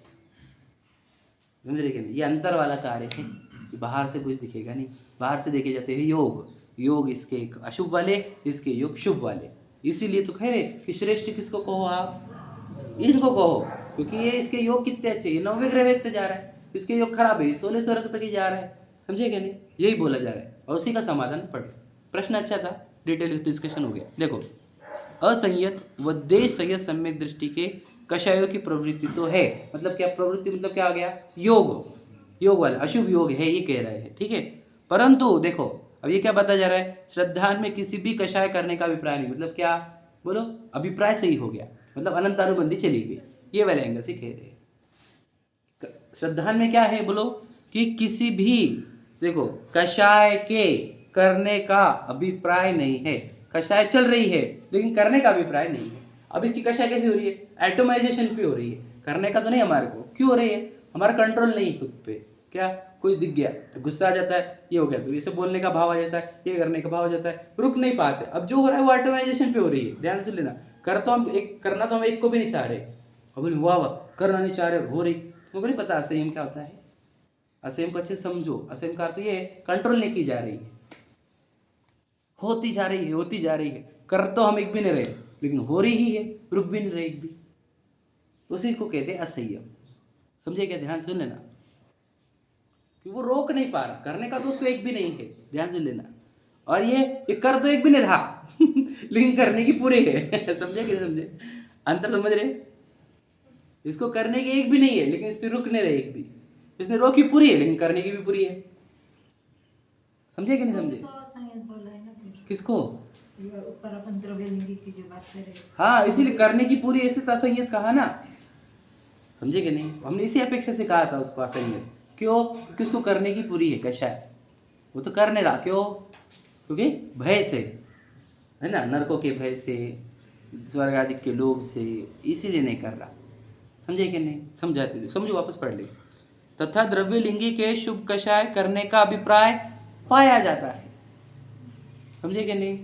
समझ रहे कि नहीं? ये अंतर वाला कार्य है। बाहर से कुछ दिखेगा नहीं। बाहर से देखे जाते हैं योग इसके अशुभ वाले, इसके योग शुभ वाले। इसीलिए तो कह रहे कि श्रेष्ठ किसको कहो आप? इनको कहो, क्योंकि ये इसके योग कितने अच्छे। ये 90 ग्रह वेग तक जा रहा है, इसके योग खराब है, 16 स्वर्ग तक ही जा रहा है। समझे क्या नहीं? यही बोला जा रहा है और उसी का समाधान पढ़े। प्रश्न अच्छा था, डिटेल डिस्कशन हो गया। देखो, असंयत व देश संयत सम्यक दृष्टि के कषायों की प्रवृत्ति तो है। मतलब क्या प्रवृत्ति? मतलब क्या आ गया? योग वाला अशुभ योग है ये कह रहे हैं। ठीक है, परंतु देखो अब ये क्या बताया जा रहा है? श्रद्धान में किसी भी कषाय करने का अभिप्राय नहीं। मतलब क्या बोलो? अभिप्राय सही हो गया, मतलब अनंतानुबंधी चली गई। ये वाले एंगल से कह रहे हैं। श्रद्धान में क्या है बोलो? कि किसी भी देखो कषाय के करने का अभिप्राय नहीं है। कषाय चल रही है लेकिन करने का अभिप्राय नहीं है। अब इसकी कषाय कैसे हो रही है? एटोमाइजेशन पे हो रही है। करने का तो नहीं हमारे को। क्यों हो रही है? हमारा कंट्रोल नहीं खुद पे। क्या कोई दिख गया तो गुस्सा आ जाता है, ये हो गया तो इसे बोलने का भाव आ जाता है, ये करने का भाव आ जाता है, रुक नहीं पाते। अब जो हो रहा है वो एटोमाइजेशन पे हो रही है। ध्यान से लेना। करना तो हम एक को भी नहीं चाह रहे। अब वाह वाह करना नहीं चाह रहे, हो रही। तुमको नहीं पता असंयम क्या होता है? असंयम को अच्छे समझो। असंयम का अर्थ ये है कंट्रोल नहीं की जा रही है, होती जा रही है। कर तो हम एक भी नहीं रहे लेकिन हो रही ही है, रुक भी नहीं रहे एक भी। उसी को कहते हैं असंयम। समझे क्या? ध्यान सुन लेना कि वो रोक नहीं पा रहा, करने का तो उसको एक भी नहीं है। ध्यान सुन लेना। और ये कर तो एक भी नहीं रहा लेकिन करने की पूरी है। समझे कि नहीं समझे? अंतर समझ रहे? इसको करने की एक भी नहीं है लेकिन इससे रुक नहीं रहे एक भी। इसने रोकी पूरी है लेकिन करने की भी पूरी है। समझे कि नहीं समझे? तो संयत बोला है ना फिर। किसको? ऊपर अपन द्रव्यलिंगी की जो बात कर रहे हैं। हाँ, इसीलिए करने की पूरी, इसलिए असंयत कहा ना। समझे कि नहीं? हमने इसी अपेक्षा से कहा था उसको असंयत। क्यों? क्योंकि उसको करने की पूरी है कषाय। वो तो कर नहीं रहा। क्यों? क्योंकि भय से, है ना, नरकों के भय से, स्वर्ग आदि के लोभ से, इसीलिए नहीं कर रहा। समझे कि नहीं? समझाते थे, समझो, वापस पढ़ ले। तथा द्रव्यलिंगी के शुभ कषाय करने का अभिप्राय पाया जाता है। समझे कि नहीं?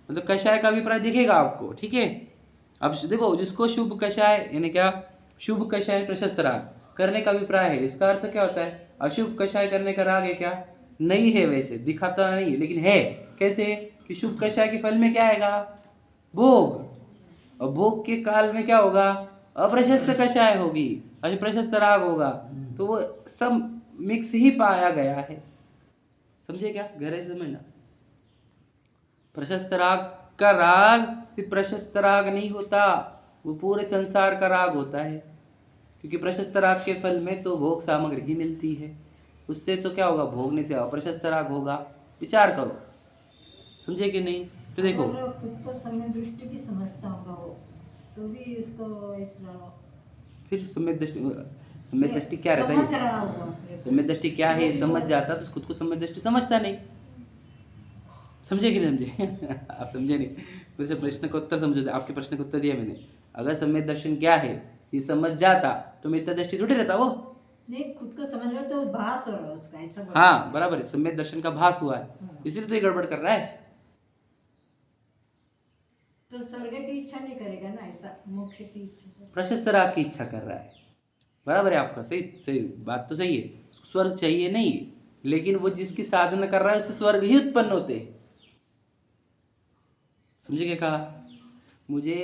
मतलब कषाय का अभिप्राय दिखेगा आपको। ठीक है, अब देखो, जिसको शुभ कषाय यानी क्या? शुभ कषाय प्रशस्त राग करने का अभिप्राय है, इसका अर्थ क्या होता है? अशुभ कषाय करने का राग है क्या? नहीं है, वैसे दिखाता नहीं है लेकिन है। कैसे? कि शुभ कषाय के फल में क्या आएगा? भोग। और भोग के काल में क्या होगा? अप्रशस्त कषाय होगी, अप्रशस्त राग होगा। तो वो सब मिक्स ही पाया गया है। समझे क्या? गहराई से समझना। प्रशस्त राग का राग सिर्फ प्रशस्त राग नहीं होता, वो पूरे संसार का राग होता है। क्योंकि प्रशस्त राग के फल में तो भोग सामग्री ही मिलती है, उससे तो क्या होगा? भोगने से अप्रशस्त राग होगा। विचार करो। समझे कि नहीं? तो देखो, और खुद को समय दृष्टि भी समझता होगा वो, तो भी उसको ऐसा फिर सम्यक दृष्टि क्या रहता समझ है? रहा होगा। सम्यक दृष्टि क्या है? समझ जाता तो खुद को सम्यक दृष्टि समझता नहीं। समझे कि नहीं समझे? आप समझे नहीं। मुझे प्रश्न का उत्तर समझो। आपके प्रश्न का उत्तर दिया मैंने। अगर सम्यक दर्शन क्या है ये समझ जाता तो मिथ्या दृष्टि थोड़ी रहता वो। नहीं, खुद को समझ में तो भास हो रहा है उसका, ऐसा बोला। हाँ, बराबर है। सम्यक दर्शन का भास हुआ है, इसीलिए तो ये गड़बड़ कर रहा है। तो स्वर्ग की इच्छा नहीं करेगा ना, ऐसा मोक्ष की इच्छा। प्रशस्त राग की इच्छा कर रहा है। बराबर है आपका। सही सही बात तो सही है। स्वर्ग चाहिए नहीं, लेकिन वो जिसकी साधना कर रहा है उससे स्वर्ग ही उत्पन्न होते हैं। समझे क्या कहा? मुझे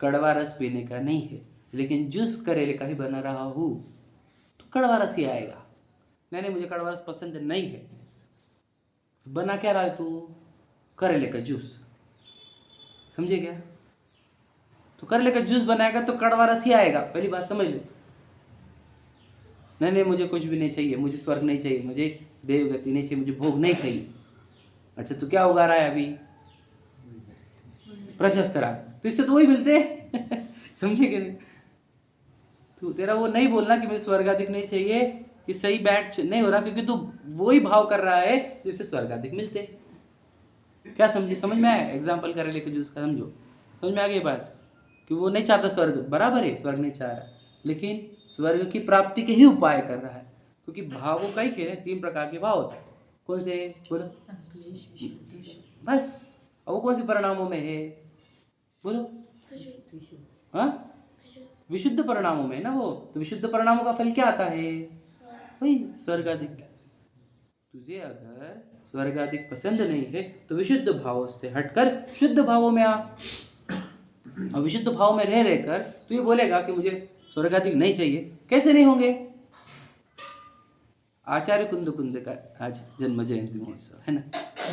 कड़वा रस पीने का नहीं है लेकिन जूस करेले का ही बना रहा हूँ, कड़वा रस ही आएगा। नहीं मुझे कड़वा रस पसंद नहीं है। बना क्या रहा है तू? करेले का जूस, समझे क्या? तो करेले का जूस बनाएगा तो कड़वा रस ही आएगा, पहली बात समझ ले। नहीं मुझे कुछ भी नहीं चाहिए, मुझे स्वर्ग नहीं चाहिए, मुझे देवगति नहीं चाहिए, मुझे भोग नहीं चाहिए। अच्छा तो क्या उगा रहा है अभी? प्रशस्त राग, तो इससे तो वही मिलते हैं समझे कि नहीं? तो तेरा वो नहीं बोलना कि मुझे स्वर्गाधिक नहीं चाहिए, ये सही बैठ नहीं हो रहा, क्योंकि तू वही भाव कर रहा है जिससे स्वर्गाधिक मिलते। क्या समझे? समझ में आया? एग्जाम्पल करेले के जूस का समझो, समझ में आ गई बात? कि वो नहीं चाहता स्वर्ग, बराबर है, स्वर्ग नहीं चाह रहा, लेकिन स्वर्ग की प्राप्ति के ही उपाय कर रहा है। क्योंकि भावों का ही खेल है, 3 प्रकार के भाव होते हैं। कौन से? बोलो बस। और वो कौन से परिणामों में है? बोलो। हाँ, विशुद्ध परिणामों में ना वो। तो विशुद्ध परिणामों का फल क्या आता है? वही स्वर्गाधिक। तुझे अगर स्वर्गाधिक पसंद नहीं है तो विशुद्ध भावों से हटकर शुद्ध भावों में आ। और विशुद्ध भाव में रह रहकर तू ये बोलेगा कि मुझे स्वर्गाधिक नहीं चाहिए, कैसे नहीं होंगे? आचार्य कुंद कुंद का आज जन्म जयंती महोत्सव है ना,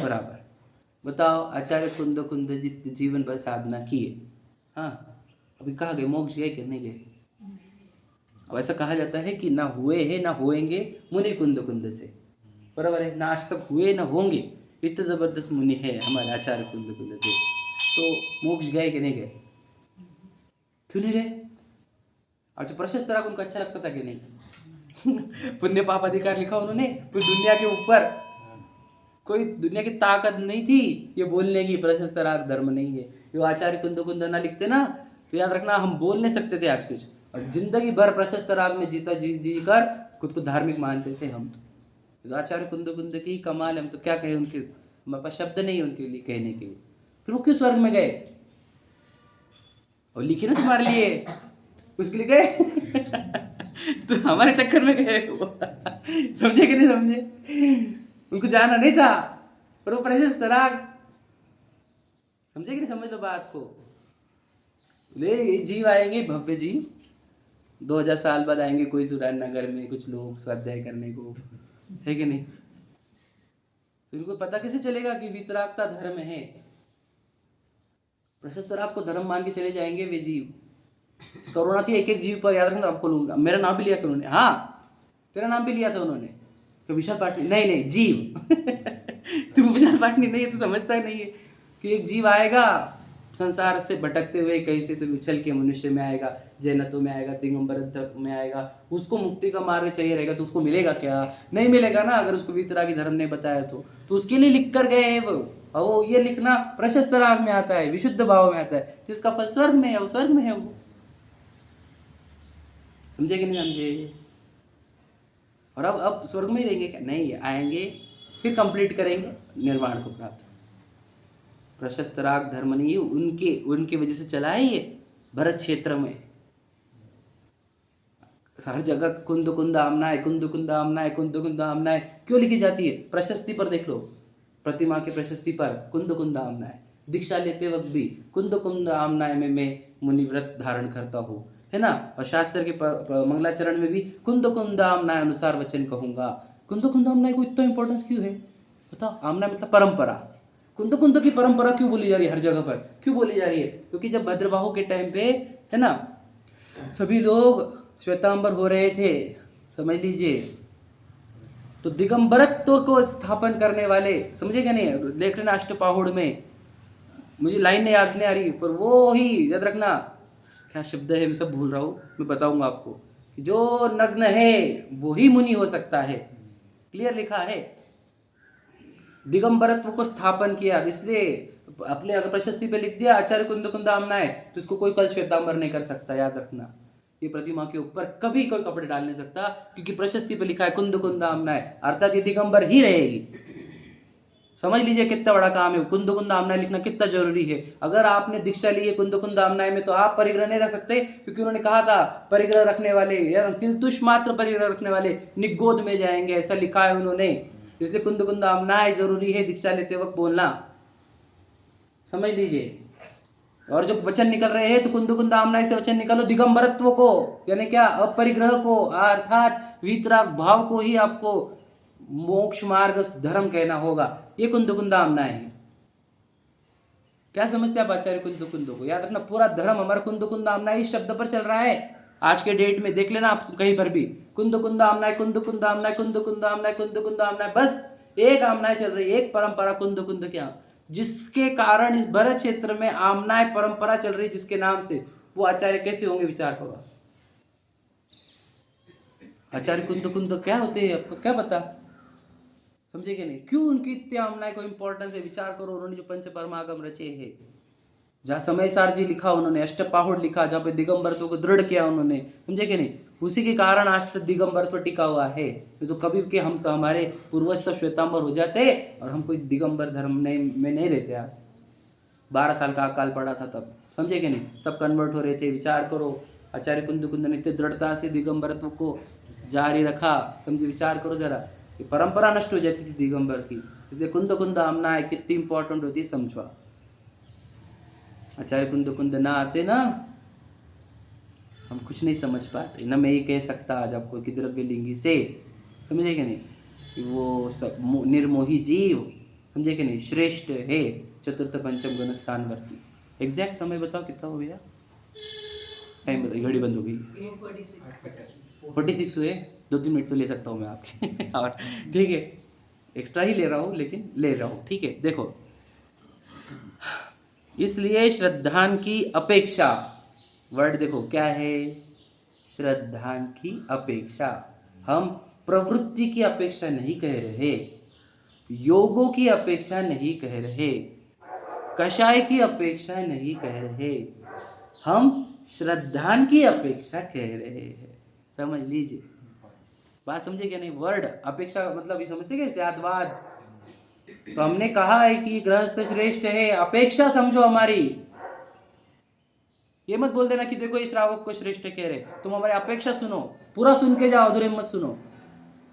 बराबर। बताओ, आचार्य कुंद कुंद जीवन भर साधना किए, हाँ, अभी कहाँ गए? मोक्ष गए कि नहीं गए? अब ऐसा कहा जाता है कि ना हुए हैं ना होएंगे मुनि कुंद कुंद से, बराबर है, ना आज तक हुए ना होंगे, इतने जबरदस्त मुनि है हमारे आचार्य कुंद कुंद देव। तो मोक्ष गए कि नहीं गए? क्यों नहीं गए? अच्छा, प्रशस्त राग उनको अच्छा लगता था कि नहीं? पुण्य पाप अधिकार लिखा उन्होंने, पूरी दुनिया के ऊपर कोई दुनिया की ताकत नहीं थी ये बोलने की प्रशस्त राग धर्म नहीं है। ये आचार्य कुंद कुंद ना लिखते ना, तो याद रखना हम बोल नहीं सकते थे आज कुछ। और जिंदगी भर प्रशस्त राग में जीता जी कर खुद को धार्मिक मानते थे हम। तो आचार्य कुंद कुंद की कमाल, हम तो क्या कहें उनके, हमारे पास शब्द नहीं है उनके लिए कहने के लिए। फिर वो क्यों स्वर्ग में गए? और लिखे ना तुम्हारे लिए, उसके लिए गए तो हमारे चक्कर में गए वो समझे कि नहीं समझे? उनको जाना नहीं था, पर वो प्रशस्त राग, समझे कि नहीं? समझ लो बात को। ले जीव आएंगे, भव्य जीव 2000 साल बाद आएंगे कोई सुरान नगर में कुछ लोग स्वाध्याय करने को, है कि नहीं? तो इनको पता कैसे चलेगा कि वितरागता धर्म है? प्रशस्त राग को धर्म मान के चले जाएंगे वे जीव। करुणा थी एक एक जीव पर, याद रखना, आपको लूंगा। मेरा नाम भी लिया था उन्होंने, हाँ तेरा नाम भी लिया था उन्होंने, कि विशाल पाटनी, नहीं जीव तू विशाल पाटनी नहीं है, तू समझता ही नहीं है कि एक जीव आएगा संसार से भटकते हुए, कहीं से तो उछल के मनुष्य में आएगा, जैनत्व में आएगा, दिगंबर में आएगा, उसको मुक्ति का मार्ग चाहिए रहेगा, तो उसको मिलेगा क्या? नहीं मिलेगा ना, अगर उसको वितरागी धर्म ने बताया तो उसके लिए लिख कर गए हैं वो। और वो ये लिखना प्रशस्त राग में आता है, विशुद्ध भाव में आता है, जिसका फल स्वर्ग में है, वो स्वर्ग में है वो। समझे कि नहीं समझे? और अब स्वर्ग में ही रहेंगे क्या? नहीं, आएंगे फिर कंप्लीट करेंगे निर्वाण को प्राप्त। प्रशस्त राग धर्म नहीं, उनके वजह से चला है ये भरत क्षेत्र में। हर जगह कुंद कुंद आमनाय, कुंद कुंद आमनाय, कुंद कुंद आमनाय क्यों लिखी जाती है? प्रशस्ति पर देख लो, प्रतिमा के प्रशस्ति पर कुंद कुंद आमनाय। दीक्षा लेते वक्त भी कुंद कुंद आमनाय में मैं मुनिव्रत धारण करता हूँ, है ना। और शास्त्र के मंगलाचरण में भी कुंद कुंद आमनाय अनुसार वचन कहूँगा। कुंद कुंद आमनाय को इतना इंपॉर्टेंस क्यों है? बताओ। आमनाय मतलब परंपरा। कुंद कुंद की परंपरा क्यों बोली जा रही है? हर जगह पर क्यों बोली जा रही है? क्योंकि जब भद्रबाहु के टाइम पे, है ना, सभी लोग श्वेतांबर हो रहे थे, समझ लीजिए, तो दिगंबरत्व को स्थापन करने वाले, समझे क्या नहीं? देख लेना अष्टपाहुड़ में, मुझे लाइन याद नहीं आ रही, पर वो ही याद रखना, क्या शब्द है मैं सब भूल रहा हूँ, मैं बताऊंगा आपको, कि जो नग्न है वो ही मुनि हो सकता है। क्लियर लिखा है, दिगंबरत्व को स्थापन किया, इसलिए अपने अगर प्रशस्ति पे लिख दिया आचार्य कुंद कुंद आमनाय, तो इसको कोई कल श्वेतांबर नहीं कर सकता। याद रखना, ये प्रतिमा के ऊपर कभी कोई कपड़े डाल नहीं सकता, क्योंकि प्रशस्ति पे लिखा है कुंद कुंद आमनाय, अर्थात ये दिगंबर ही रहेगी। समझ लीजिए कितना बड़ा काम है। कुंद कुंद आमनाय लिखना कितना जरूरी है। अगर आपने दीक्षा ली है कुंद कुंद आमनाय में, तो आप परिग्रह नहीं रख सकते, क्योंकि उन्होंने कहा था परिग्रह रखने वाले या तिलतुष मात्र परिग्रह रखने वाले निगोद में जाएंगे, ऐसा लिखा है उन्होंने। इसलिए कुंद कुंद आमनाय जरूरी है दीक्षा लेते वक्त बोलना, समझ लीजिए। और जब वचन निकल रहे हैं तो कुंद कुंद आमनाय से वचन निकालो दिगंबरत्व को, यानी क्या, अपरिग्रह को, अर्थात वीतराग भाव को ही आपको मोक्ष मार्ग धर्म कहना होगा। ये कुंद कुंद आमनाय है। क्या समझते हैं आप आचार्य कुंद कुंद को? याद रखना, पूरा धर्म हमारा कुंद कुंद आमनाय इस शब्द पर चल रहा है। आज के डेट में देख लेना आप कहीं पर भी, कुंद कुंद आमनाय, कुंद कुंद आमनाय, कुंद कुंद आमनाय, कुंद कुंद आमनाय, बस एक आमनाय चल रही है, एक परंपरा कुंद कुंद क्या, जिसके कारण इस भरत क्षेत्र में आमनाय परंपरा चल रही है जिसके नाम से, वो आचार्य कैसे होंगे विचार करो। आचार्य कुंद कुंद क्या होते हैं आपको क्या पता? समझे कि नहीं? क्यों उनकी इतने आमनाय को इंपॉर्टेंस है, विचार करो। उन्होंने जो पंच परमागम रचे हैं, जहाँ समय सार जी लिखा उन्होंने, अष्टपाहुड़ लिखा, जहाँ पे दिगंबरत्व को दृढ़ किया उन्होंने, समझे कि नहीं? उसी के कारण आज तक दिगंबरत्व टिका हुआ है। तो कभी के हम तो हमारे पूर्वज सब श्वेतांबर हो जाते और हम कोई दिगंबर धर्म में नहीं रहते। आज 12 साल का अकाल पड़ा था तब, समझे कि नहीं? सब कन्वर्ट हो रहे थे। विचार करो, आचार्य कुंद कुंद ने इतनी दृढ़ता से दिगंबरत्व को जारी रखा, समझे? विचार करो जरा, ये परंपरा नष्ट हो जाती थी दिगंबर की, इसलिए कुंद कुंद आमनाय कितनी इंपॉर्टेंट होती है, समझो। आचार्य कुंद कुंद ना आते ना, हम कुछ नहीं समझ पाते ना। मैं ये कह सकता आज आपको कि द्रव्यलिंगी से, समझे कि नहीं, कि वो सब निर्मोही जीव, समझे कि नहीं, श्रेष्ठ है चतुर्थ पंचम गुण स्थान वर्ती। एग्जैक्ट समय बताओ कितना हो गया? टाइम बताओ, घड़ी बंद हो गई। 46 हुए। 2-3 मिनट तो ले सकता हूँ मैं आपके और ठीक है, एक्स्ट्रा ही ले रहा हूँ लेकिन ले रहा हूँ, ठीक है। देखो, इसलिए श्रद्धान की अपेक्षा, वर्ड देखो क्या है, श्रद्धान की अपेक्षा। हम प्रवृत्ति की अपेक्षा नहीं कह रहे, योगों की अपेक्षा नहीं कह रहे, कषाय की अपेक्षा नहीं कह रहे, हम श्रद्धान की अपेक्षा कह रहे हैं। समझ लीजिए बात, समझे क्या नहीं? वर्ड अपेक्षा मतलब ये समझते क्या, ज्यादवाद। तो हमने कहा है कि गृहस्थ श्रेष्ठ है, अपेक्षा समझो हमारी। ये मत बोल देना कि देखो इस श्रावक को श्रेष्ठ कह रहे, तुम हमारी अपेक्षा सुनो, पूरा सुन के जाओ, अधूरे मत सुनो।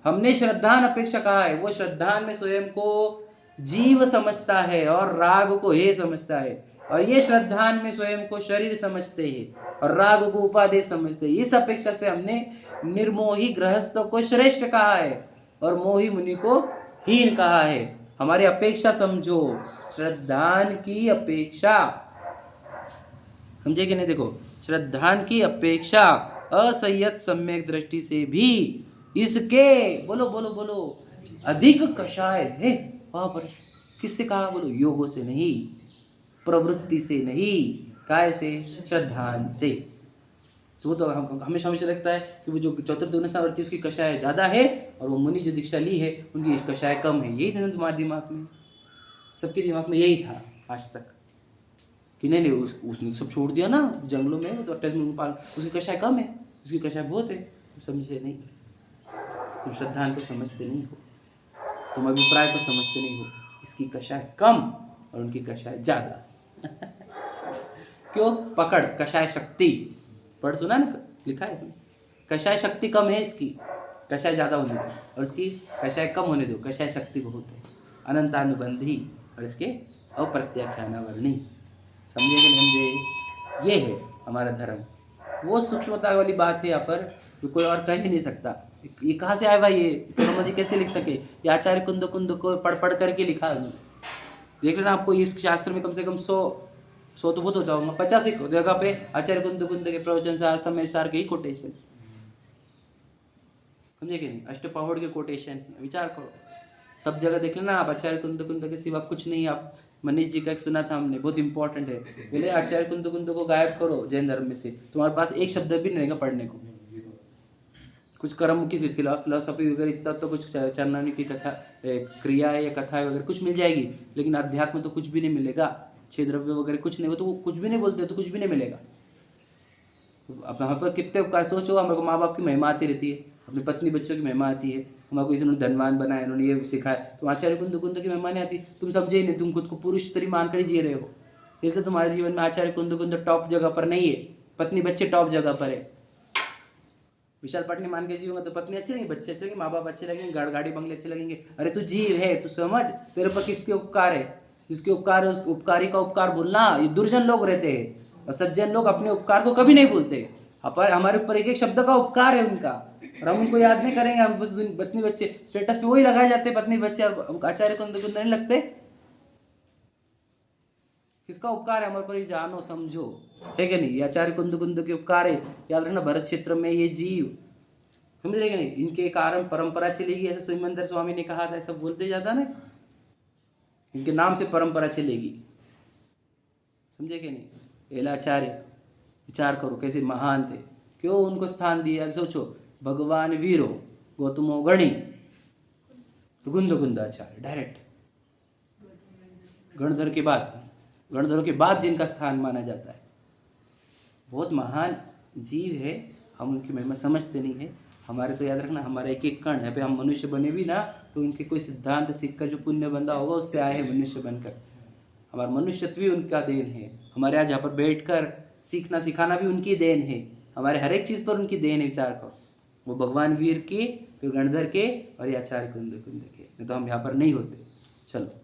हमने श्रद्धान अपेक्षा कहा है, वो श्रद्धान में स्वयं को जीव समझता है और राग को हे समझता है, और ये श्रद्धान में स्वयं को शरीर समझते हैं और राग को उपादेय समझते हैं। इस अपेक्षा से हमने निर्मोही गृहस्थ को श्रेष्ठ कहा है और मोही मुनि को हीन कहा है। हमारी अपेक्षा समझो, श्रद्धान की अपेक्षा, समझे कि नहीं? देखो, श्रद्धान की अपेक्षा असंयत सम्यक दृष्टि से भी इसके बोलो बोलो बोलो अधिक कषाय है। वहां पर किससे कहा? बोलो, योगों से नहीं, प्रवृत्ति से नहीं, काय से? श्रद्धान से। तो वो तो हमेशा हमेशा लगता है कि वो जो चतुर्थ गुणस्थावर्ती उसकी कषाय ज़्यादा है और वो मुनि जो दीक्षा ली है उनकी कषाय कम है। यही था ना तुम्हारे दिमाग में, सबके दिमाग में यही था आज तक कि नहीं नहीं उसने सब छोड़ दिया ना जंगलों में, तो अट्ठाईस में पाल, उसकी कषाय कम है, उसकी कषाय बहुत है। तुम समझे नहीं, तुम श्रद्धान को समझते नहीं हो, तुम अभिप्राय को समझते नहीं हो। इसकी कषाय कम और उनकी कषाय ज़्यादा। क्यों? पकड़, कषाय शक्ति, पढ़ सुना ना, लिखा है इसमें, कषाय शक्ति कम है इसकी, कषाय ज़्यादा होने दो, और इसकी कषाय कम होने दो, कषाय शक्ति बहुत है। अनंतानुबंधी और इसके अप्रत्याख्यानावर्णी। समझे कि नहीं समझे? ये है हमारा धर्म। वो सूक्ष्मता वाली बात है यहाँ पर जो कोई और कह ही नहीं सकता। ये कहाँ से आया भाई? ये ब्रह्मा जी कैसे लिख सके? ये आचार्य कुंद कुंद को पढ़ करके लिखा है उन्होंने। देख लेना, आपको इस शास्त्र में कम से कम 100 तो बहुत होता होगा, 50 जगह पे आचार्य कुंद कुंद के प्रवचन से समय सार के ही कोटेशन, समझे कि नहीं? अष्टपहुड़ के कोटेशन, विचार करो, सब जगह देख लेना आप। आचार्य कुंद कुंद के सिवा कुछ नहीं। आप मनीष जी का एक सुना था हमने, बहुत इंपॉर्टेंट है, बोले आचार्य कुंद कुंद को गायब करो जैन धर्म में से, तुम्हारे पास एक शब्द भी नहीं रहेगा पढ़ने को। कुछ कर्म की फिलोसफी वगैरह इतना तो कुछ चरणानी की कथा, क्रिया या कथा वगैरह कुछ मिल जाएगी, लेकिन अध्यात्म तो कुछ भी नहीं मिलेगा। 6 द्रव्य वगैरह कुछ नहीं, वो तो कुछ भी नहीं बोलते तो कुछ भी नहीं मिलेगा। अब यहाँ पर कितने उपकार, सोचो, हमारे को माँ बाप की महिमा आती रहती है, अपनी पत्नी बच्चों की महिमा आती है, हमारे को इन्होंने धनवान बनाया, इन्होंने ये सिखाया, तो आचार्य कुंद कुंद की महिमा नहीं आती। तुम समझे ही नहीं, तुम खुद को पुरुष स्त्री मानकर ही जी रहे हो, इसलिए तुम्हारे जीवन में आचार्य कुंद कुंद टॉप जगह पर नहीं है, पत्नी बच्चे टॉप जगह पर है। विशाल पाटनी मान के जीवोगे तो पत्नी अच्छी लगेगी, बच्चे अच्छे लगेंगे, माँ बाप अच्छे लगेंगे, गाड़ी बंगले अच्छे लगेंगे। अरे तू जीव है, तू समझ, तेरे पर किसके उपकार है? जिसके उपकार उपकारी का उपकार भूलना, ये दुर्जन लोग रहते हैं। और सज्जन लोग अपने उपकार को कभी नहीं भूलते। हमारे ऊपर एक एक शब्द का उपकार है उनका, और हम उनको याद नहीं करेंगे। हम बस पत्नी बच्चे स्टेटस पे वही लगाए जाते, पत्नी बच्चे, और आचार्य कुंद नहीं लगते। किसका उपकार है हमारे पर, ये जानो समझो, है कि नहीं। ये आचार्य कुंद के उपकार है। याद रखना, भरत क्षेत्र में ये जीव, समझे कि नहीं, इनके कारण परंपरा चलेगी, ऐसा सिमंदर स्वामी ने कहा था, ऐसा बोलते जाता ना, इनके नाम से परंपरा चलेगी, समझे कि नहीं। एलाचार्य, विचार करो कैसे महान थे, क्यों उनको स्थान दिया। सोचो, भगवान वीरो गौतमो गणी, गुंदाचार्य डायरेक्ट गणधर के बाद जिनका स्थान माना जाता है, बहुत महान जीव है। हम उनकी महिमा समझते नहीं है। हमारे तो याद रखना, हमारा एक एक कण है पे हम मनुष्य बने भी ना, तो उनके कोई सिद्धांत सीखकर जो पुण्य बंदा होगा उससे आए हैं मनुष्य बनकर। हमारा मनुष्यत्व भी उनका देन है। हमारे आज यहाँ पर बैठकर सीखना सिखाना भी उनकी देन है। हमारे हर एक चीज़ पर उनकी देन है। विचार करो, वो भगवान वीर के, फिर गणधर के, और ये आचार्य कुंद के, नहीं तो हम यहाँ पर नहीं होते। चलो।